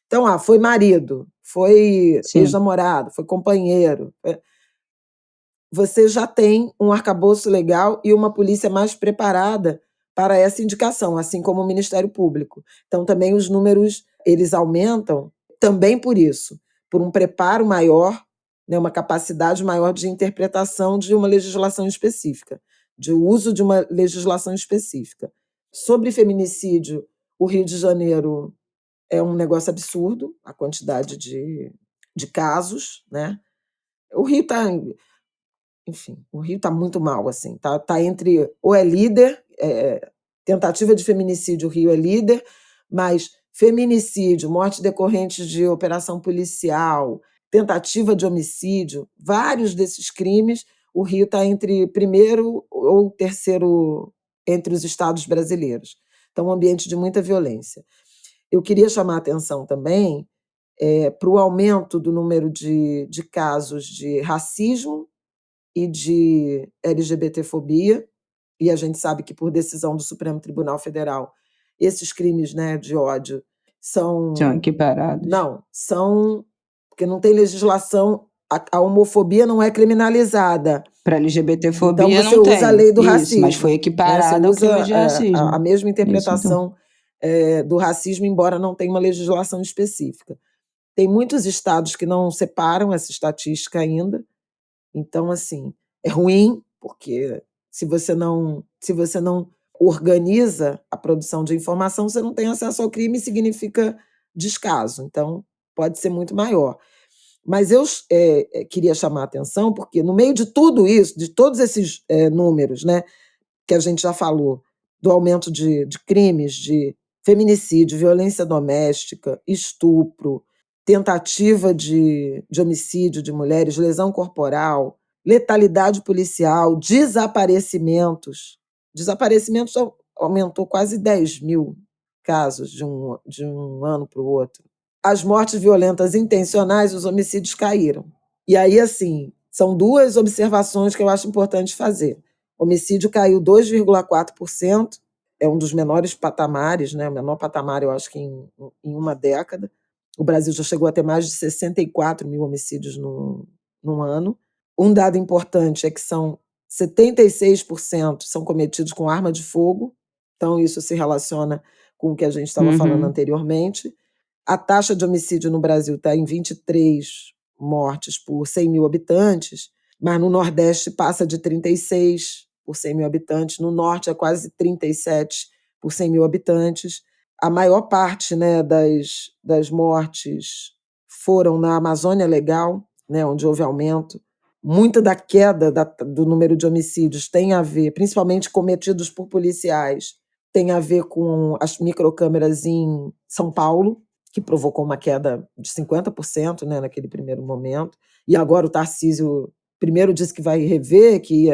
Então, foi marido, foi ex-namorado, foi companheiro. Você já tem um arcabouço legal e uma polícia mais preparada para essa indicação, assim como o Ministério Público. Então, também os números eles aumentam também por isso, por um preparo maior, né, uma capacidade maior de interpretação de uma legislação específica, de uso de uma legislação específica. Sobre feminicídio, o Rio de Janeiro é um negócio absurdo, a quantidade de casos, né? O Rio está... Enfim, o Rio está muito mal, assim, tá entre... Ou é líder, tentativa de feminicídio, o Rio é líder, mas feminicídio, morte decorrentes de operação policial, tentativa de homicídio, vários desses crimes, o Rio está entre primeiro ou terceiro entre os estados brasileiros. Então, um ambiente de muita violência. Eu queria chamar a atenção também para o aumento do número de casos de racismo e de LGBTfobia, e a gente sabe que, por decisão do Supremo Tribunal Federal, esses crimes, né, de ódio são equiparados. Não, são... Porque não tem legislação, a homofobia não é criminalizada. Para LGBTfobia então você usa a lei do racismo. Mas foi equiparada ao crime de racismo. A mesma interpretação do racismo, embora não tenha uma legislação específica. Tem muitos estados que não separam essa estatística ainda. Então, assim, é ruim, porque se você não organiza a produção de informação, você não tem acesso ao crime, significa descaso. Então, pode ser muito maior. Mas eu queria chamar a atenção, porque no meio de tudo isso, de todos esses números, né, que a gente já falou, do aumento de crimes, de feminicídio, violência doméstica, estupro, tentativa de homicídio de mulheres, lesão corporal, letalidade policial, desaparecimentos. Desaparecimentos aumentou quase 10 mil casos de um ano para o outro. As mortes violentas intencionais, os homicídios caíram. E aí, assim, são duas observações que eu acho importante fazer. O homicídio caiu 2,4%, é um dos menores patamares, né? O menor patamar, eu acho que em uma década. O Brasil já chegou a ter mais de 64 mil homicídios num ano. Um dado importante é que 76% são cometidos com arma de fogo, então isso se relaciona com o que a gente estava falando anteriormente. A taxa de homicídio no Brasil está em 23 mortes por 100 mil habitantes, mas no Nordeste passa de 36 por 100 mil habitantes, no Norte é quase 37 por 100 mil habitantes. A maior parte, né, das mortes foram na Amazônia Legal, né, onde houve aumento. Muita da queda do número de homicídios tem a ver, principalmente cometidos por policiais, tem a ver com as microcâmeras em São Paulo, que provocou uma queda de 50%, né, naquele primeiro momento. E agora o Tarcísio primeiro disse que vai rever, que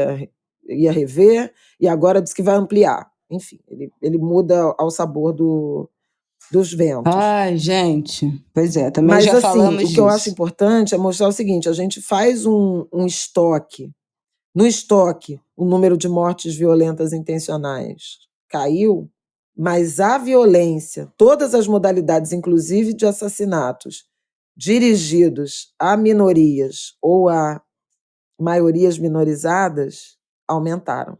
ia rever, e agora diz que vai ampliar. Enfim, ele muda ao sabor dos ventos. Ai, gente, pois é, também Mas, já falamos o disso. que eu acho importante é mostrar o seguinte, a gente faz um estoque. No estoque, o número de mortes violentas intencionais caiu, mas a violência, todas as modalidades, inclusive de assassinatos, dirigidos a minorias ou a maiorias minorizadas, aumentaram.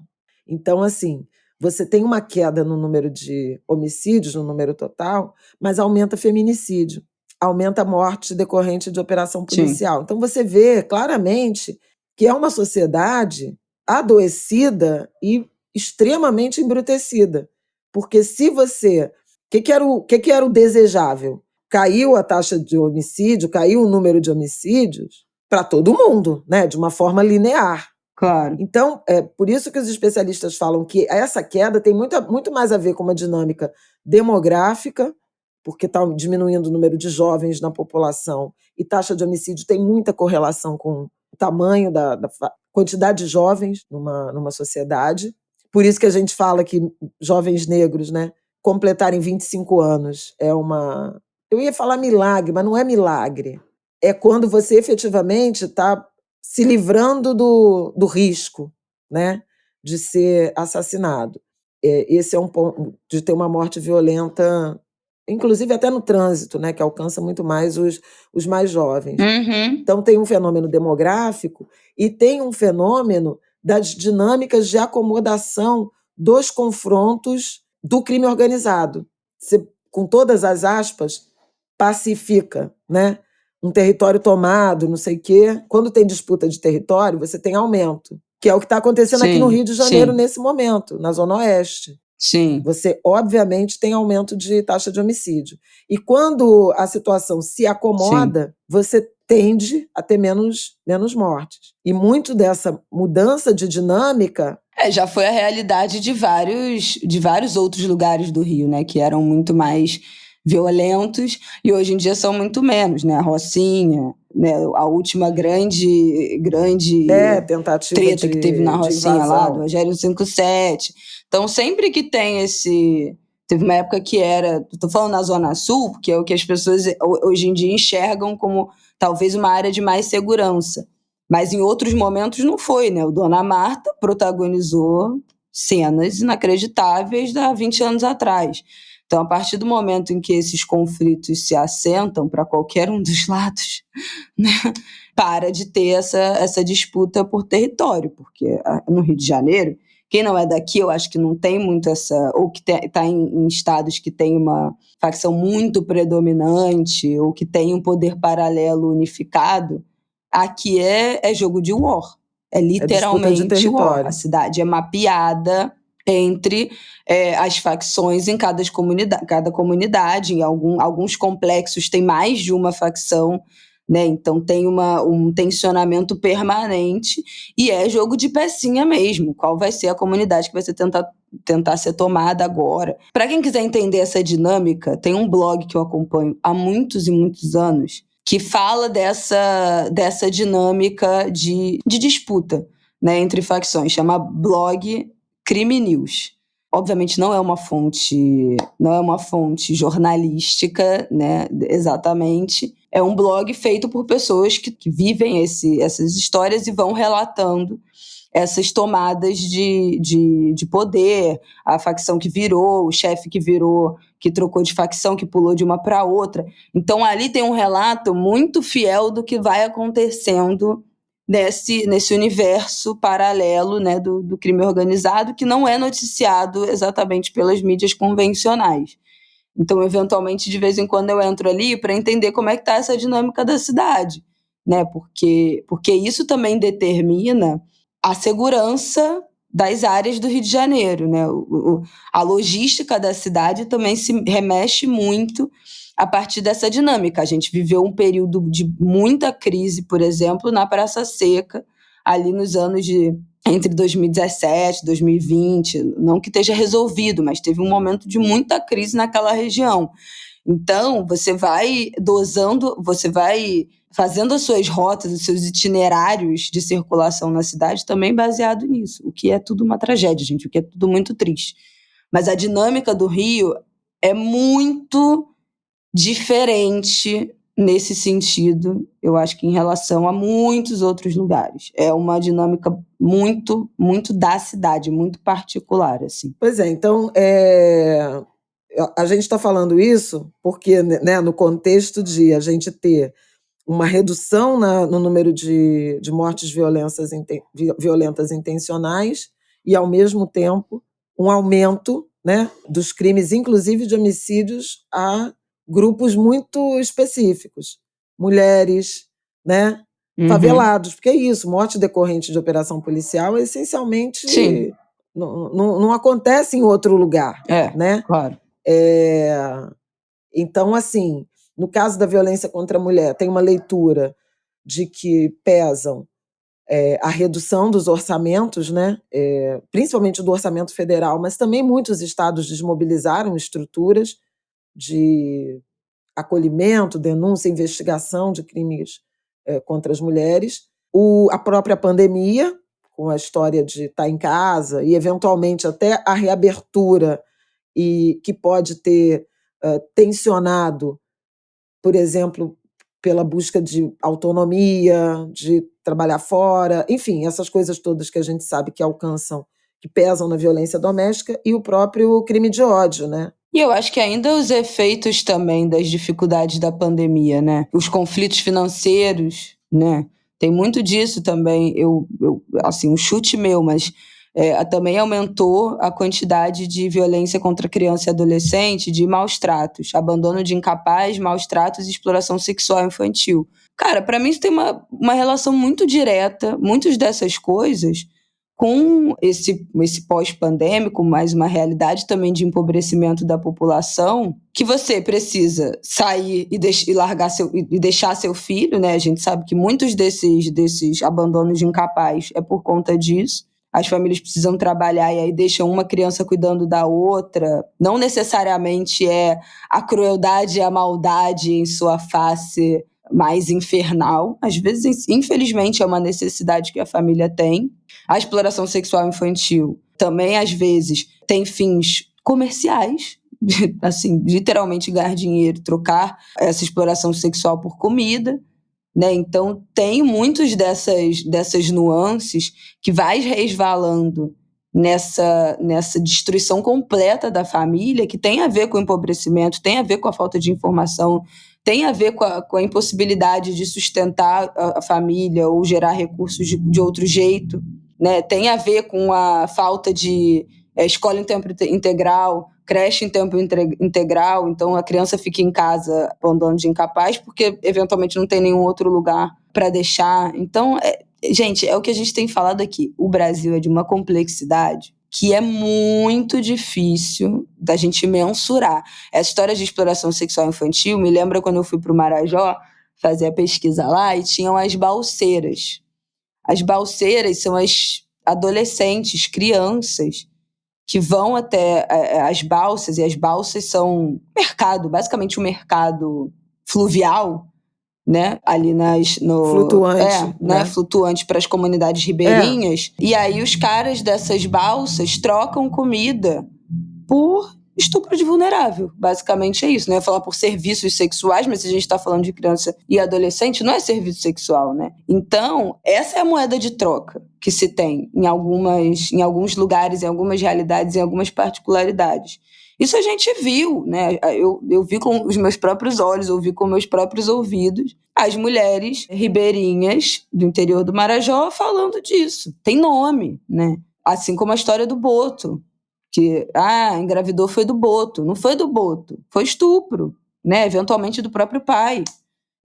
Então, assim, você tem uma queda no número de homicídios, no número total, mas aumenta feminicídio, aumenta a morte decorrente de operação policial. Sim. Então, você vê claramente que é uma sociedade adoecida e extremamente embrutecida. Porque se você... O que era o desejável? Caiu a taxa de homicídio, caiu o número de homicídios para todo mundo, né? De uma forma linear. Claro. Então, é por isso que os especialistas falam que essa queda tem muito mais a ver com uma dinâmica demográfica, porque está diminuindo o número de jovens na população, e taxa de homicídio tem muita correlação com o tamanho da quantidade de jovens numa sociedade. Por isso que a gente fala que jovens negros, né, completarem 25 anos é uma... Eu ia falar milagre, mas não é milagre. É quando você efetivamente está se livrando do risco, né, de ser assassinado. Esse é um ponto de ter uma morte violenta, inclusive até no trânsito, né, que alcança muito mais os mais jovens. Então tem um fenômeno demográfico e tem um fenômeno das dinâmicas de acomodação dos confrontos do crime organizado. Você, com todas as aspas, pacifica, né? Um território tomado, não sei o quê. Quando tem disputa de território, você tem aumento, que é o que está acontecendo aqui no Rio de Janeiro nesse momento, na Zona Oeste. Sim. Você, obviamente, tem aumento de taxa de homicídio. E quando a situação se acomoda, você tende a ter menos mortes. E muito dessa mudança de dinâmica... já foi a realidade de vários outros lugares do Rio, né? Que eram muito mais violentos e hoje em dia são muito menos, né? A Rocinha, né? A última grande tentativa treta que teve na Rocinha lá, do Rogério 57. Então, sempre que tem esse... Teve uma época que era... Estou falando na Zona Sul, porque é o que as pessoas hoje em dia enxergam como talvez uma área de mais segurança. Mas em outros momentos não foi, né? O Dona Marta protagonizou cenas inacreditáveis há 20 anos atrás. Então, a partir do momento em que esses conflitos se assentam para qualquer um dos lados, né, para de ter essa disputa por território, porque no Rio de Janeiro, quem não é daqui, eu acho que não tem muito essa... Ou que está em estados que tem uma facção muito predominante, ou que tem um poder paralelo unificado, aqui é jogo de war. É literalmente war. A cidade é mapeada entre as facções em cada comunidade. Em alguns complexos tem mais de uma facção, né? Então tem um tensionamento permanente e é jogo de pecinha mesmo. Qual vai ser a comunidade que vai ser tentar ser tomada agora? Para quem quiser entender essa dinâmica, tem um blog que eu acompanho há muitos e muitos anos que fala dessa dinâmica de disputa, né, entre facções. Chama Blog Crime News. Obviamente não é uma fonte jornalística, né, exatamente. É um blog feito por pessoas que vivem essas histórias e vão relatando essas tomadas de poder, a facção que virou, o chefe que virou, que trocou de facção, que pulou de uma para outra. Então, ali tem um relato muito fiel do que vai acontecendo nesse universo paralelo, né, do crime organizado, que não é noticiado exatamente pelas mídias convencionais. Então, eventualmente, de vez em quando eu entro ali para entender como é que está essa dinâmica da cidade, né? Porque isso também determina a segurança das áreas do Rio de Janeiro, né? A logística da cidade também se remexe muito a partir dessa dinâmica. A gente viveu um período de muita crise, por exemplo, na Praça Seca, ali nos anos entre 2017 e 2020, não que esteja resolvido, mas teve um momento de muita crise naquela região. Então, você vai dosando, você vai fazendo as suas rotas, os seus itinerários de circulação na cidade também baseado nisso, o que é tudo uma tragédia, gente, o que é tudo muito triste. Mas a dinâmica do Rio é muito diferente nesse sentido, eu acho que em relação a muitos outros lugares. É uma dinâmica muito, muito da cidade, muito particular, assim. Pois é, então, a gente está falando isso porque, né, no contexto de a gente ter uma redução no número de mortes violentas intencionais e, ao mesmo tempo, um aumento, né, dos crimes, inclusive de homicídios, a grupos muito específicos. Mulheres, né, favelados, porque é isso, morte decorrente de operação policial essencialmente não acontece em outro lugar. Né? Claro. Então, assim, no caso da violência contra a mulher, tem uma leitura de que pesam a redução dos orçamentos, né? Principalmente do orçamento federal, mas também muitos estados desmobilizaram estruturas de acolhimento, denúncia, investigação de crimes contra as mulheres. A própria pandemia, com a história de estar em casa e, eventualmente, até a reabertura, e que pode ter tensionado, por exemplo, pela busca de autonomia, de trabalhar fora, enfim, essas coisas todas que a gente sabe que alcançam, que pesam na violência doméstica, e o próprio crime de ódio, né? E eu acho que ainda os efeitos também das dificuldades da pandemia, né? Os conflitos financeiros, né? Tem muito disso também. Assim, um chute meu, mas também aumentou a quantidade de violência contra criança e adolescente, de maus tratos, abandono de incapaz, maus tratos e exploração sexual infantil. Cara, para mim isso tem uma relação muito direta, muitas dessas coisas, com esse pós-pandêmico, mais uma realidade também de empobrecimento da população, que você precisa sair e largar e deixar seu filho, né? A gente sabe que muitos desses abandonos de incapaz é por conta disso. As famílias precisam trabalhar e aí deixam uma criança cuidando da outra. Não necessariamente é a crueldade e a maldade em sua face mais infernal. Às vezes, infelizmente, é uma necessidade que a família tem. A exploração sexual infantil também, às vezes, tem fins comerciais, assim, literalmente ganhar dinheiro, trocar essa exploração sexual por comida, né? Então, tem muitas dessas nuances que vai resvalando nessa destruição completa da família, que tem a ver com o empobrecimento, tem a ver com a falta de informação, tem a ver com a impossibilidade de sustentar a família ou gerar recursos de outro jeito, né? Tem a ver com a falta de escola em tempo integral, creche em tempo integral, então a criança fica em casa, abandono de incapaz, porque eventualmente não tem nenhum outro lugar para deixar. Então, gente, é o que a gente tem falado aqui. O Brasil é de uma complexidade que é muito difícil da gente mensurar. Essa história de exploração sexual infantil me lembra quando eu fui para o Marajó fazer a pesquisa lá e tinham as balseiras. As balseiras são as adolescentes, crianças, que vão até as balsas, e as balsas são mercado, basicamente um mercado fluvial, né? Ali flutuante, né? Flutuante para as comunidades ribeirinhas. E aí os caras dessas balsas trocam comida por estupro de vulnerável. Basicamente é isso. Não ia falar por serviços sexuais, mas se a gente está falando de criança e adolescente, não é serviço sexual, né? Então, essa é a moeda de troca que se tem em alguns lugares, em algumas realidades, em algumas particularidades. Isso a gente viu, né? Eu vi com os meus próprios olhos, ouvi com meus próprios ouvidos as mulheres ribeirinhas do interior do Marajó falando disso. Tem nome, né? Assim como a história do Boto, que engravidou foi do Boto. Não foi do Boto, foi estupro, né? Eventualmente do próprio pai,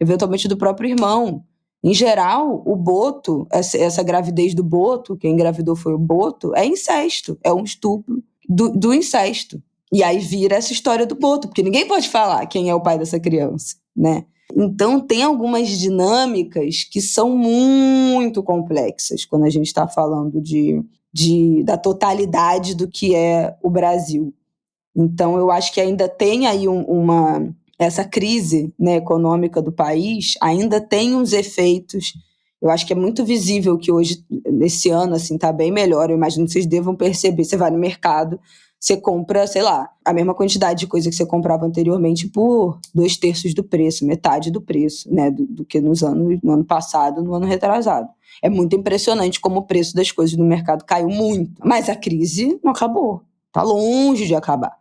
eventualmente do próprio irmão. Em geral, o Boto, essa gravidez do Boto, quem engravidou foi o Boto, é incesto, é um estupro do incesto. E aí vira essa história do Boto, porque ninguém pode falar quem é o pai dessa criança, né? Então tem algumas dinâmicas que são muito complexas quando a gente está falando da totalidade do que é o Brasil. Então eu acho que ainda tem aí essa crise, né, econômica do país, ainda tem uns efeitos. Eu acho que é muito visível que hoje, nesse ano, assim, está bem melhor. Eu imagino que vocês devam perceber. Você vai no mercado, você compra, sei lá, a mesma quantidade de coisa que você comprava anteriormente por 2/3 do preço, metade do preço, né, do que no ano passado, no ano retrasado. É muito impressionante como o preço das coisas no mercado caiu muito. Mas a crise não acabou. Está longe de acabar,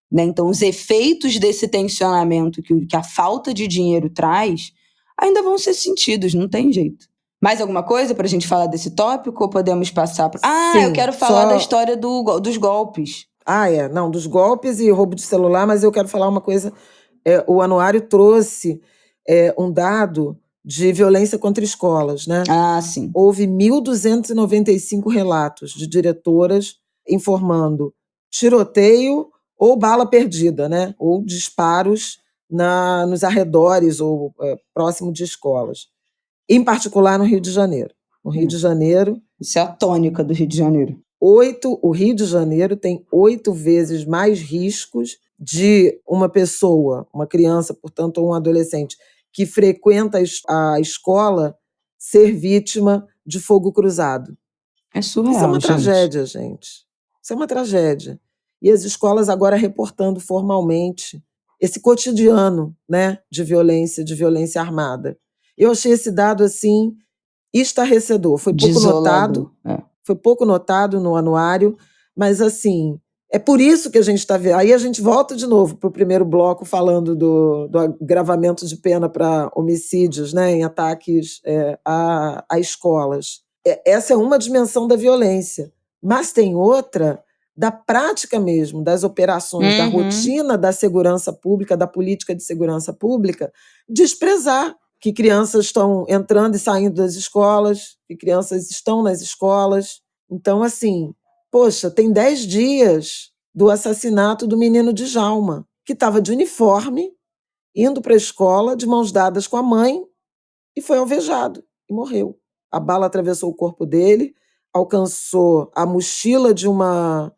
né? Então, os efeitos desse tensionamento que a falta de dinheiro traz ainda vão ser sentidos, não tem jeito. Mais alguma coisa para a gente falar desse tópico ou podemos passar para... Sim, eu quero falar da história dos golpes. Não, dos golpes e roubo de celular, mas eu quero falar uma coisa. O anuário trouxe um dado de violência contra escolas, né? Sim. Houve 1.295 relatos de diretoras informando tiroteio ou bala perdida, né? Ou disparos nos arredores ou próximo de escolas. Em particular no Rio de Janeiro. No Rio de Janeiro... Isso é a tônica do Rio de Janeiro. O Rio de Janeiro tem 8 vezes mais riscos de uma pessoa, uma criança, portanto, ou um adolescente, que frequenta a escola ser vítima de fogo cruzado. É surreal, Isso é uma tragédia, gente. Isso é uma tragédia. E as escolas agora reportando formalmente esse cotidiano, né, de violência armada. Eu achei esse dado, assim, estarrecedor. Foi pouco notado. Foi pouco notado no anuário, mas, assim, é por isso que a gente está vendo. Aí a gente volta de novo para o primeiro bloco falando do agravamento de pena para homicídios, né, em ataques a escolas. Essa é uma dimensão da violência, mas tem outra da prática mesmo, das operações, da rotina da segurança pública, da política de segurança pública, desprezar que crianças estão entrando e saindo das escolas, que crianças estão nas escolas. Então, assim, poxa, tem 10 dias do assassinato do menino Djalma, que estava de uniforme, indo para a escola, de mãos dadas com a mãe, e foi alvejado e morreu. A bala atravessou o corpo dele, alcançou a mochila de uma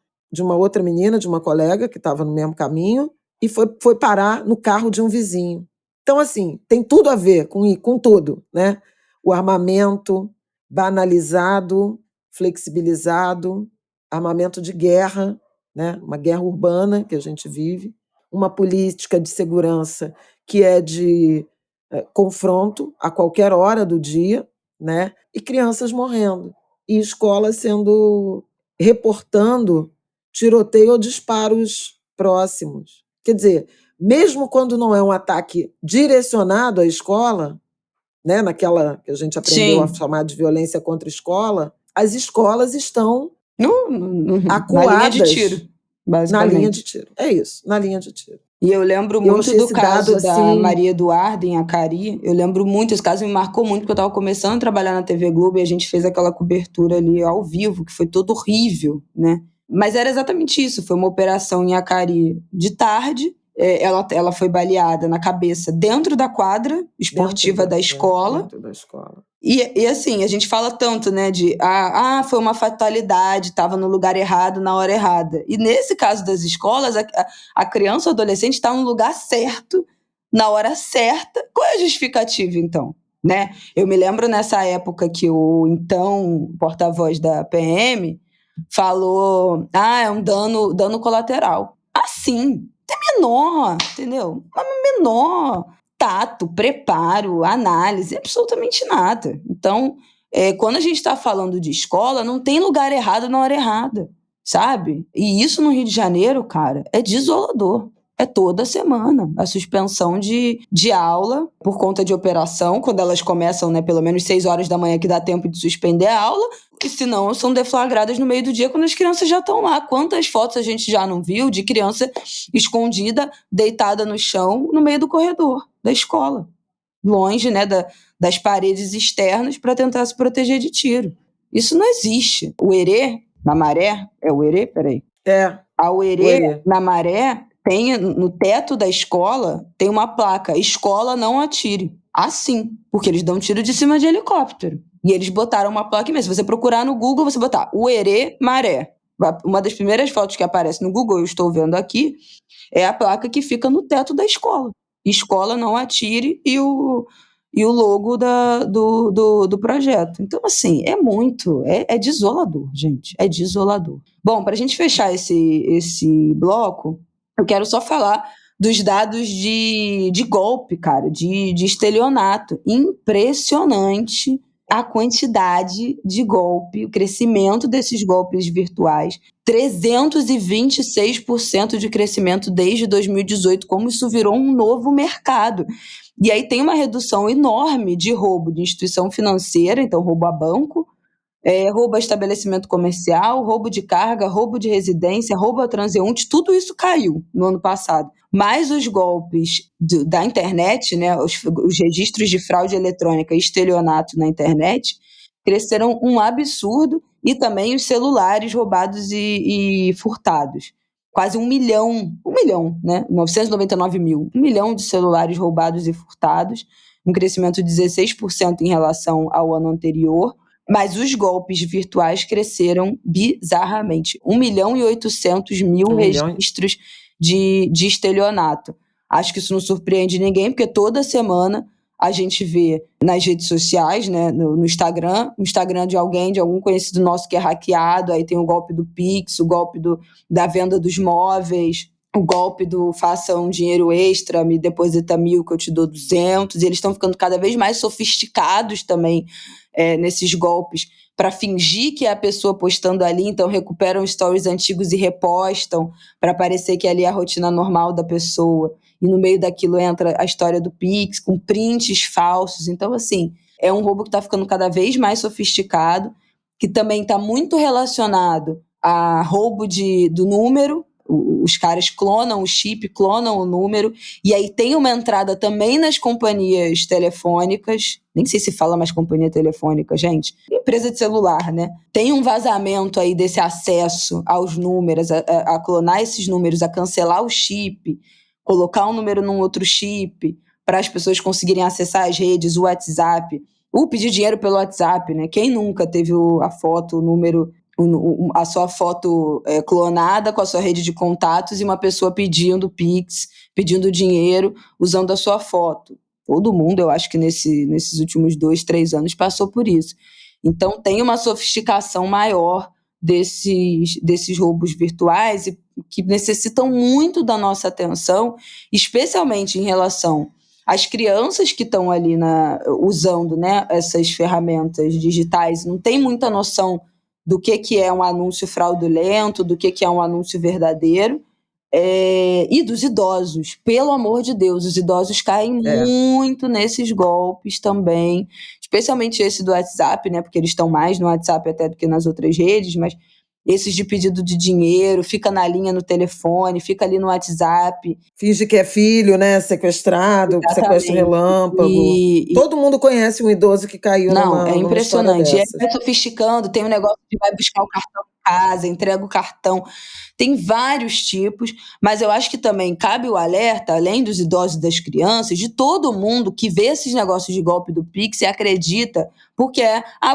outra menina, de uma colega, que estava no mesmo caminho, e foi parar no carro de um vizinho. Então, assim, tem tudo a ver com tudo, né? O armamento banalizado, flexibilizado, armamento de guerra, né? Uma guerra urbana que a gente vive, uma política de segurança que é de confronto a qualquer hora do dia, né? E crianças morrendo, e escolas reportando tiroteio ou disparos próximos. Quer dizer, mesmo quando não é um ataque direcionado à escola, né, naquela que a gente aprendeu a chamar de violência contra a escola, as escolas estão acuadas. Na linha de tiro, basicamente. Na linha de tiro. É isso, na linha de tiro. E eu lembro muito do caso da Maria Eduarda em Acari. Eu lembro muito, esse caso me marcou muito, porque eu estava começando a trabalhar na TV Globo e a gente fez aquela cobertura ali ao vivo, que foi todo horrível, né? Mas era exatamente isso, foi uma operação em Acari de tarde. Ela foi baleada na cabeça dentro da quadra esportiva da escola. Dentro da escola. E assim, a gente fala tanto, né, de foi uma fatalidade, estava no lugar errado, na hora errada. E nesse caso das escolas, a criança ou adolescente está no lugar certo, na hora certa. Qual é a justificativa, então? Né? Eu me lembro nessa época que o então porta-voz da PM falou, é um dano colateral. sim. Tem menor, entendeu? Mas menor tato, preparo, análise, absolutamente nada. Então, quando a gente está falando de escola, não tem lugar errado na hora errada, sabe? E isso no Rio de Janeiro, cara, é desolador. É toda semana a suspensão de aula por conta de operação, quando elas começam, né, pelo menos 6 horas da manhã, que dá tempo de suspender a aula, e se não, são deflagradas no meio do dia quando as crianças já estão lá. Quantas fotos a gente já não viu de criança escondida, deitada no chão, no meio do corredor da escola, longe, né, das paredes externas, para tentar se proteger de tiro. Isso não existe. O Herê, na Maré, é o Herê? Peraí. O Herê, na Maré, tem no teto da escola, tem uma placa, escola não atire. Assim, porque eles dão tiro de cima de helicóptero. E eles botaram uma placa mesmo. Se você procurar no Google, você botar o Herê Maré. Uma das primeiras fotos que aparece no Google, eu estou vendo aqui, é a placa que fica no teto da escola. Escola não atire e o logo do projeto. Então, assim, é desolador, gente. É desolador. Bom, para a gente fechar esse bloco, eu quero só falar dos dados de golpe, cara, de estelionato. Impressionante a quantidade de golpe, o crescimento desses golpes virtuais. 326% de crescimento desde 2018, como isso virou um novo mercado. E aí tem uma redução enorme de roubo de instituição financeira, então roubo a banco, roubo a estabelecimento comercial, roubo de carga, roubo de residência, roubo a transeunte, tudo isso caiu no ano passado. Mas os golpes da internet, né, os registros de fraude eletrônica e estelionato na internet, cresceram um absurdo, e também os celulares roubados e furtados. Quase 1 milhão, né? 999 mil. 1 milhão de celulares roubados e furtados, um crescimento de 16% em relação ao ano anterior. Mas os golpes virtuais cresceram bizarramente. 1 milhão e 800 mil registros de estelionato. Acho que isso não surpreende ninguém, porque toda semana a gente vê nas redes sociais, né, no Instagram de alguém, de algum conhecido nosso que é hackeado, aí tem o golpe do Pix, o golpe da venda dos móveis, o golpe do faça um dinheiro extra, me deposita 1.000 que eu te dou 200, e eles estão ficando cada vez mais sofisticados também nesses golpes, para fingir que é a pessoa postando ali, então recuperam stories antigos e repostam, para parecer que ali é a rotina normal da pessoa. E no meio daquilo entra a história do Pix, com prints falsos. Então, assim, é um roubo que está ficando cada vez mais sofisticado, que também está muito relacionado a roubo do número. Os caras clonam o chip, clonam o número, e aí tem uma entrada também nas companhias telefônicas. Nem sei se fala mais companhia telefônica, gente. Empresa de celular, né? Tem um vazamento aí desse acesso aos números, a clonar esses números, a cancelar o chip, colocar um número num outro chip, para as pessoas conseguirem acessar as redes, o WhatsApp, pedir dinheiro pelo WhatsApp, né? Quem nunca teve a foto, o número, a sua foto clonada com a sua rede de contatos e uma pessoa pedindo Pix, pedindo dinheiro, usando a sua foto? Todo mundo, eu acho que nesses últimos 2, 3 anos passou por isso. Então tem uma sofisticação maior desses roubos virtuais, e que necessitam muito da nossa atenção, especialmente em relação às crianças que estão ali usando, né, essas ferramentas digitais, não tem muita noção do que é um anúncio fraudulento, do que é um anúncio verdadeiro, e dos idosos. Pelo amor de Deus, os idosos caem muito nesses golpes também, especialmente esse do WhatsApp, né, porque eles estão mais no WhatsApp até do que nas outras redes, mas esses de pedido de dinheiro, fica na linha no telefone, fica ali no WhatsApp. Finge que é filho, né? Sequestrado, sequestro relâmpago. Todo mundo conhece um idoso que caiu numa é impressionante. Numa vai sofisticando, tem um negócio de vai buscar o cartão em casa, entrega o cartão. Tem vários tipos, mas eu acho que também cabe o alerta, além dos idosos e das crianças, de todo mundo que vê esses negócios de golpe do Pix e acredita, porque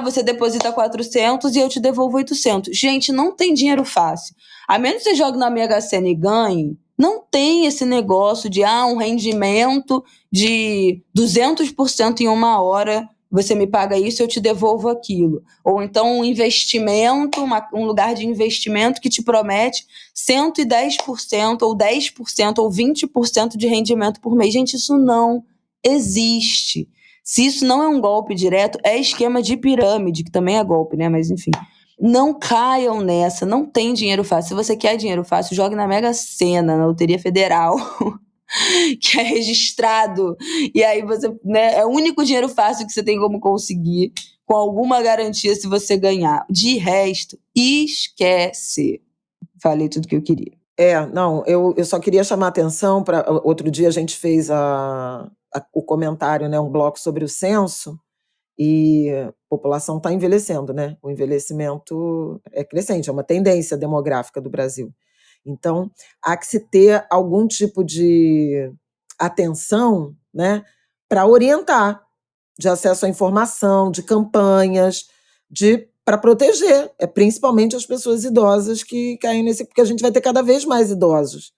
você deposita 400 e eu te devolvo 800. Gente, não tem dinheiro fácil. A menos que você jogue na Mega Sena e ganhe, não tem esse negócio de um rendimento de 200% em 1 hora você me paga isso, eu te devolvo aquilo. Ou então um investimento, um lugar de investimento que te promete 110% ou 10% ou 20% de rendimento por mês. Gente, isso não existe. Se isso não é um golpe direto, é esquema de pirâmide, que também é golpe, né? Mas enfim. Não caiam nessa, não tem dinheiro fácil. Se você quer dinheiro fácil, jogue na Mega Sena, na Loteria Federal, que é registrado. E aí você, né, é o único dinheiro fácil que você tem como conseguir, com alguma garantia se você ganhar. De resto, esquece. Falei tudo que eu queria. Não, eu só queria chamar a atenção para. Outro dia a gente fez o comentário, né, um bloco sobre o censo, e a população está envelhecendo, né? O envelhecimento é crescente, é uma tendência demográfica do Brasil. Então, há que se ter algum tipo de atenção, né, para orientar, de acesso à informação, de campanhas, para proteger, principalmente as pessoas idosas que caem nesse. Porque a gente vai ter cada vez mais idosos.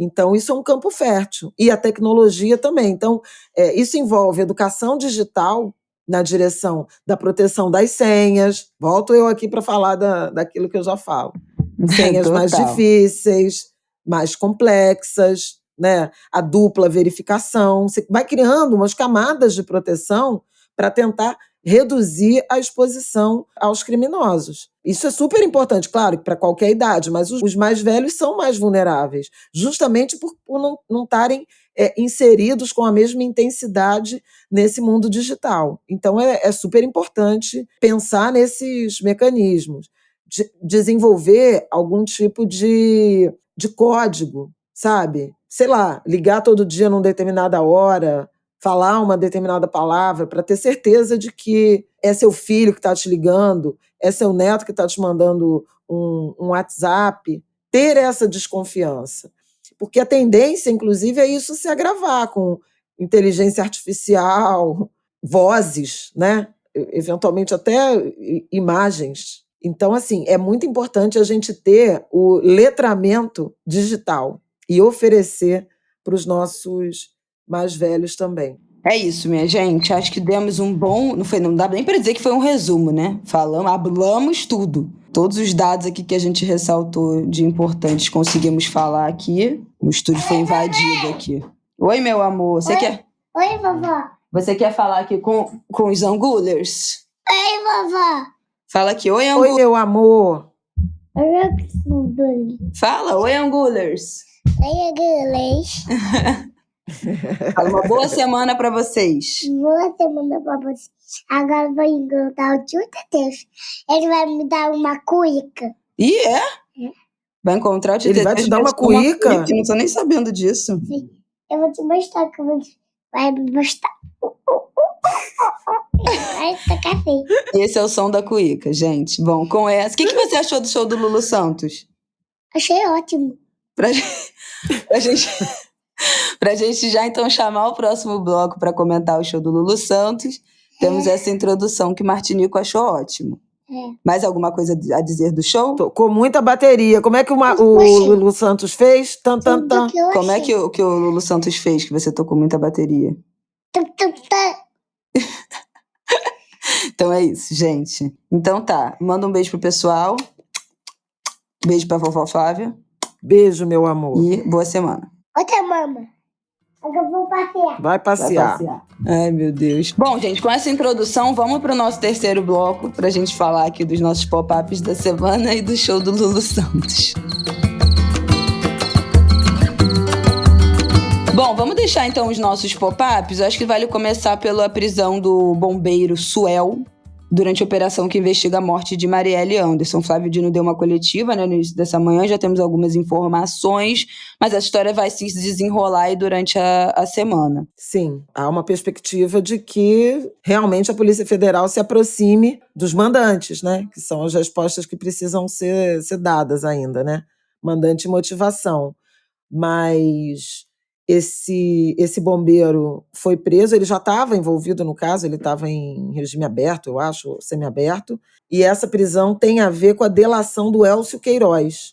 Então, isso é um campo fértil. E a tecnologia também. Então, isso envolve educação digital na direção da proteção das senhas. Volto eu aqui para falar daquilo que eu já falo. Senhas mais difíceis, mais complexas, né? A dupla verificação. Você vai criando umas camadas de proteção para tentar reduzir a exposição aos criminosos. Isso é super importante, claro, para qualquer idade, mas os mais velhos são mais vulneráveis, justamente por não estarem inseridos com a mesma intensidade nesse mundo digital. Então, é super importante pensar nesses mecanismos, desenvolver algum tipo de código, sabe? Sei lá, ligar todo dia numa determinada hora, falar uma determinada palavra, para ter certeza de que é seu filho que está te ligando, é seu neto que está te mandando um WhatsApp, ter essa desconfiança. Porque a tendência, inclusive, é isso se agravar com inteligência artificial, vozes, né? Eventualmente até imagens. Então, assim, é muito importante a gente ter o letramento digital e oferecer para os nossos mais velhos também. É isso, minha gente. Acho que demos um bom. Não dá nem para dizer que foi um resumo, né? Hablamos tudo. Todos os dados aqui que a gente ressaltou de importantes conseguimos falar aqui. O estúdio foi invadido aqui. Oi, meu amor. Oi, vovó. Você quer falar aqui com os Angulers? Oi, vovó. Fala aqui. Oi, Angulers. Oi, meu amor. Fala. Oi, Angulers. Oi, Angulers. Uma boa semana para vocês. Boa semana para vocês. Agora eu vou encontrar o tio Teteus. Ele vai me dar uma cuíca. Ih, é? Vai encontrar o tio Ele vai te dar uma cuíca? Não tô nem sabendo disso. Sim. Eu vou te mostrar que vai me mostrar. Vai tocar assim. Esse é o som da cuíca, gente. Bom, com essa... O que você achou do show do Lulu Santos? Achei ótimo. Pra gente já então chamar o próximo bloco para comentar o show do Lulu Santos, temos essa introdução que Martinico achou ótimo. Mais alguma coisa a dizer do show? Com muita bateria. Como é que o Lulu Santos fez? Como é que o Lulu Santos fez que você tocou muita bateria? Então é isso, gente. Então tá, manda um beijo pro pessoal. Beijo pra vovó Flávia. Beijo, meu amor. E boa semana. Outra mama. Agora eu vou passear. Vai passear. Ai, meu Deus. Bom, gente, com essa introdução, vamos pro nosso terceiro bloco pra gente falar aqui dos nossos pop-ups da semana e do show do Lulu Santos. Bom, vamos deixar então os nossos pop-ups. Eu acho que vale começar pela prisão do bombeiro Suel durante a operação que investiga a morte de Marielle Anderson. Flávio Dino deu uma coletiva, né, no início dessa manhã, já temos algumas informações, mas essa história vai se desenrolar aí durante a semana. Sim, há uma perspectiva de que realmente a Polícia Federal se aproxime dos mandantes, né, que são as respostas que precisam ser dadas ainda, né, mandante e motivação. Mas esse bombeiro foi preso, ele já estava envolvido no caso, ele estava em regime aberto, eu acho, semiaberto, e essa prisão tem a ver com a delação do Elcio Queiroz,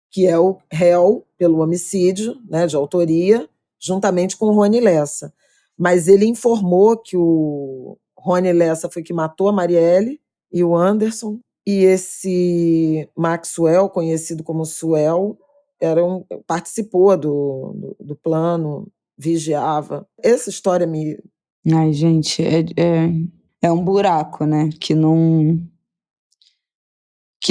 que é o réu pelo homicídio, né, de autoria, juntamente com o Rony Lessa. Mas ele informou que o Rony Lessa foi que matou a Marielle e o Anderson. E esse Maxwell, conhecido como Suel, participou do plano, vigiava. Essa história me... Ai, gente, é um buraco, né? Que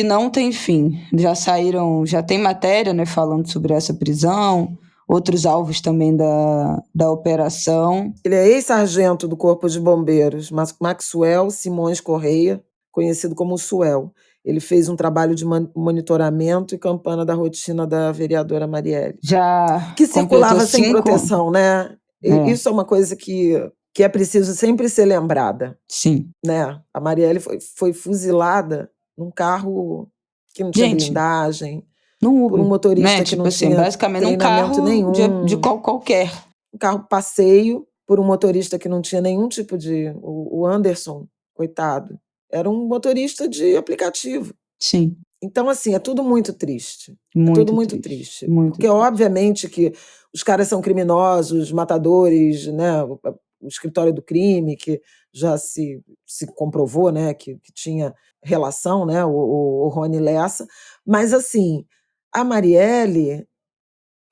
não tem fim. Já tem matéria, né, falando sobre essa prisão, outros alvos também da operação. Ele é ex-sargento do Corpo de Bombeiros, Maxwell Simões Correia, conhecido como Suel. Ele fez um trabalho de monitoramento e campana da rotina da vereadora Marielle. Que circulava sem proteção, né? Isso é uma coisa que é preciso sempre ser lembrada. Sim. Né? A Marielle foi fuzilada num carro que não tinha blindagem, por um motorista, né? Que não tinha basicamente treinamento nenhum. De qualquer. Um carro passeio por um motorista que não tinha nenhum tipo de... O Anderson, coitado, era um motorista de aplicativo. Sim. Então, assim, é tudo muito triste. Muito triste. Porque, obviamente, que os caras são criminosos, matadores, né? O escritório do crime, que já se comprovou, né? Que tinha relação, né? O Rony Lessa. Mas, assim, a Marielle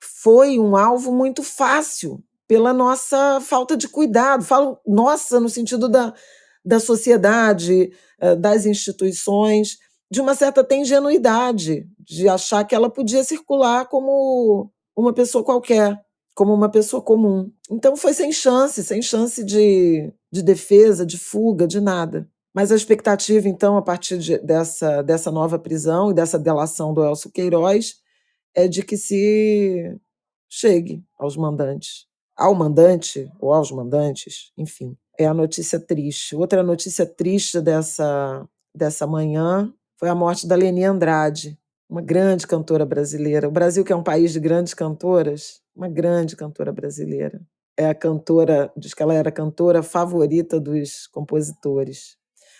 foi um alvo muito fácil pela nossa falta de cuidado. Falo nossa no sentido da sociedade, das instituições, de uma certa ingenuidade, de achar que ela podia circular como uma pessoa qualquer, como uma pessoa comum. Então foi sem chance de defesa, de fuga, de nada. Mas a expectativa, então, a partir dessa nova prisão e dessa delação do Elcio Queiroz, é de que se chegue aos mandantes. Ao mandante, ou aos mandantes, enfim. É a notícia triste. Outra notícia triste dessa manhã foi a morte da Leni Andrade, uma grande cantora brasileira. O Brasil, que é um país de grandes cantoras, uma grande cantora brasileira. Diz que ela era a cantora favorita dos compositores.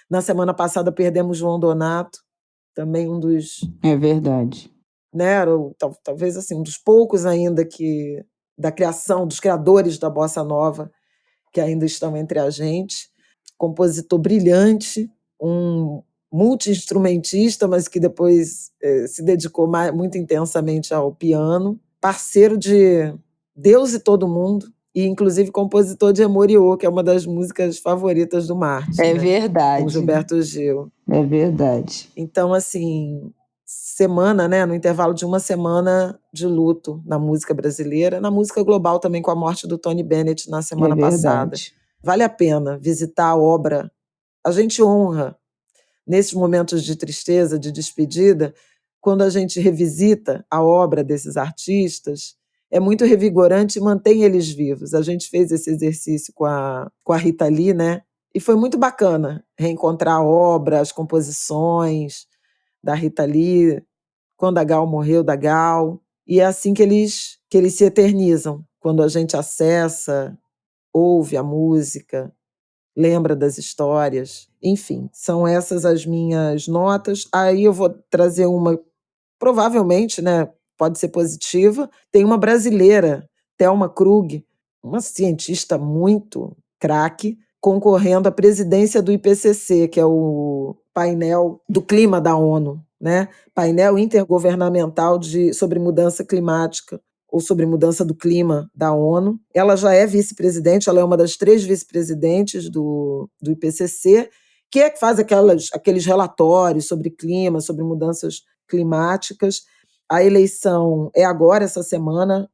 Na semana passada perdemos João Donato, também um dos... É verdade. Né, talvez assim, um dos poucos ainda da criação, dos criadores da bossa nova, que ainda estão entre a gente. Compositor brilhante, um multi-instrumentista, mas que depois se dedicou muito intensamente ao piano, parceiro de Deus e Todo Mundo, e inclusive compositor de Amoriô, que é uma das músicas favoritas do Marte. É, né? Verdade. Com Gilberto Gil. É verdade. Então, assim, semana, né, no intervalo de uma semana de luto na música brasileira, na música global também, com a morte do Tony Bennett na semana passada. Vale a pena visitar a obra. A gente honra, nesses momentos de tristeza, de despedida, quando a gente revisita a obra desses artistas, é muito revigorante e mantém eles vivos. A gente fez esse exercício com a Rita Lee, né? E foi muito bacana reencontrar a obra, as composições da Rita Lee, quando a Gal morreu, da Gal. E é assim que eles se eternizam, quando a gente acessa, ouve a música, lembra das histórias. Enfim, são essas as minhas notas. Aí eu vou trazer uma, provavelmente, né, pode ser positiva. Tem uma brasileira, Thelma Krug, uma cientista muito craque, concorrendo à presidência do IPCC, que é o painel do clima da ONU, né? Painel intergovernamental sobre mudança climática, ou sobre mudança do clima da ONU. Ela já é vice-presidente, ela é uma das 3 vice-presidentes do IPCC, que é que faz aqueles relatórios sobre clima, sobre mudanças climáticas. A eleição é agora, essa semana,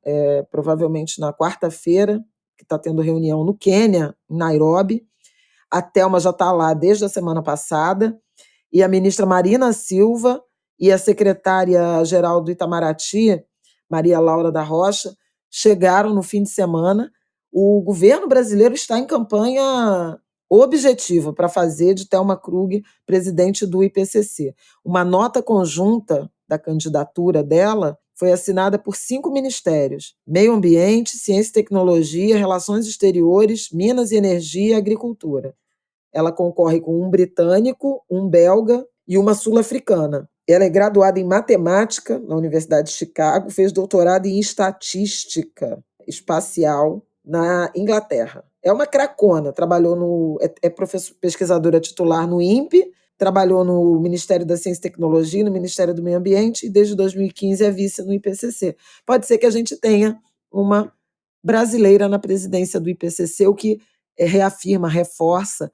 provavelmente na quarta-feira, que está tendo reunião no Quênia, em Nairobi. A Thelma já está lá desde a semana passada, e a ministra Marina Silva e a secretária-geral do Itamaraty, Maria Laura da Rocha, chegaram no fim de semana. O governo brasileiro está em campanha objetiva para fazer de Thelma Krug presidente do IPCC. Uma nota conjunta da candidatura dela foi assinada por 5 ministérios: Meio Ambiente, Ciência e Tecnologia, Relações Exteriores, Minas e Energia e Agricultura. Ela concorre com um britânico, um belga e uma sul-africana. Ela é graduada em matemática na Universidade de Chicago, fez doutorado em estatística espacial na Inglaterra. É uma cracona, é pesquisadora titular no INPE, trabalhou no Ministério da Ciência e Tecnologia, no Ministério do Meio Ambiente e desde 2015 é vice no IPCC. Pode ser que a gente tenha uma brasileira na presidência do IPCC, o que reafirma, reforça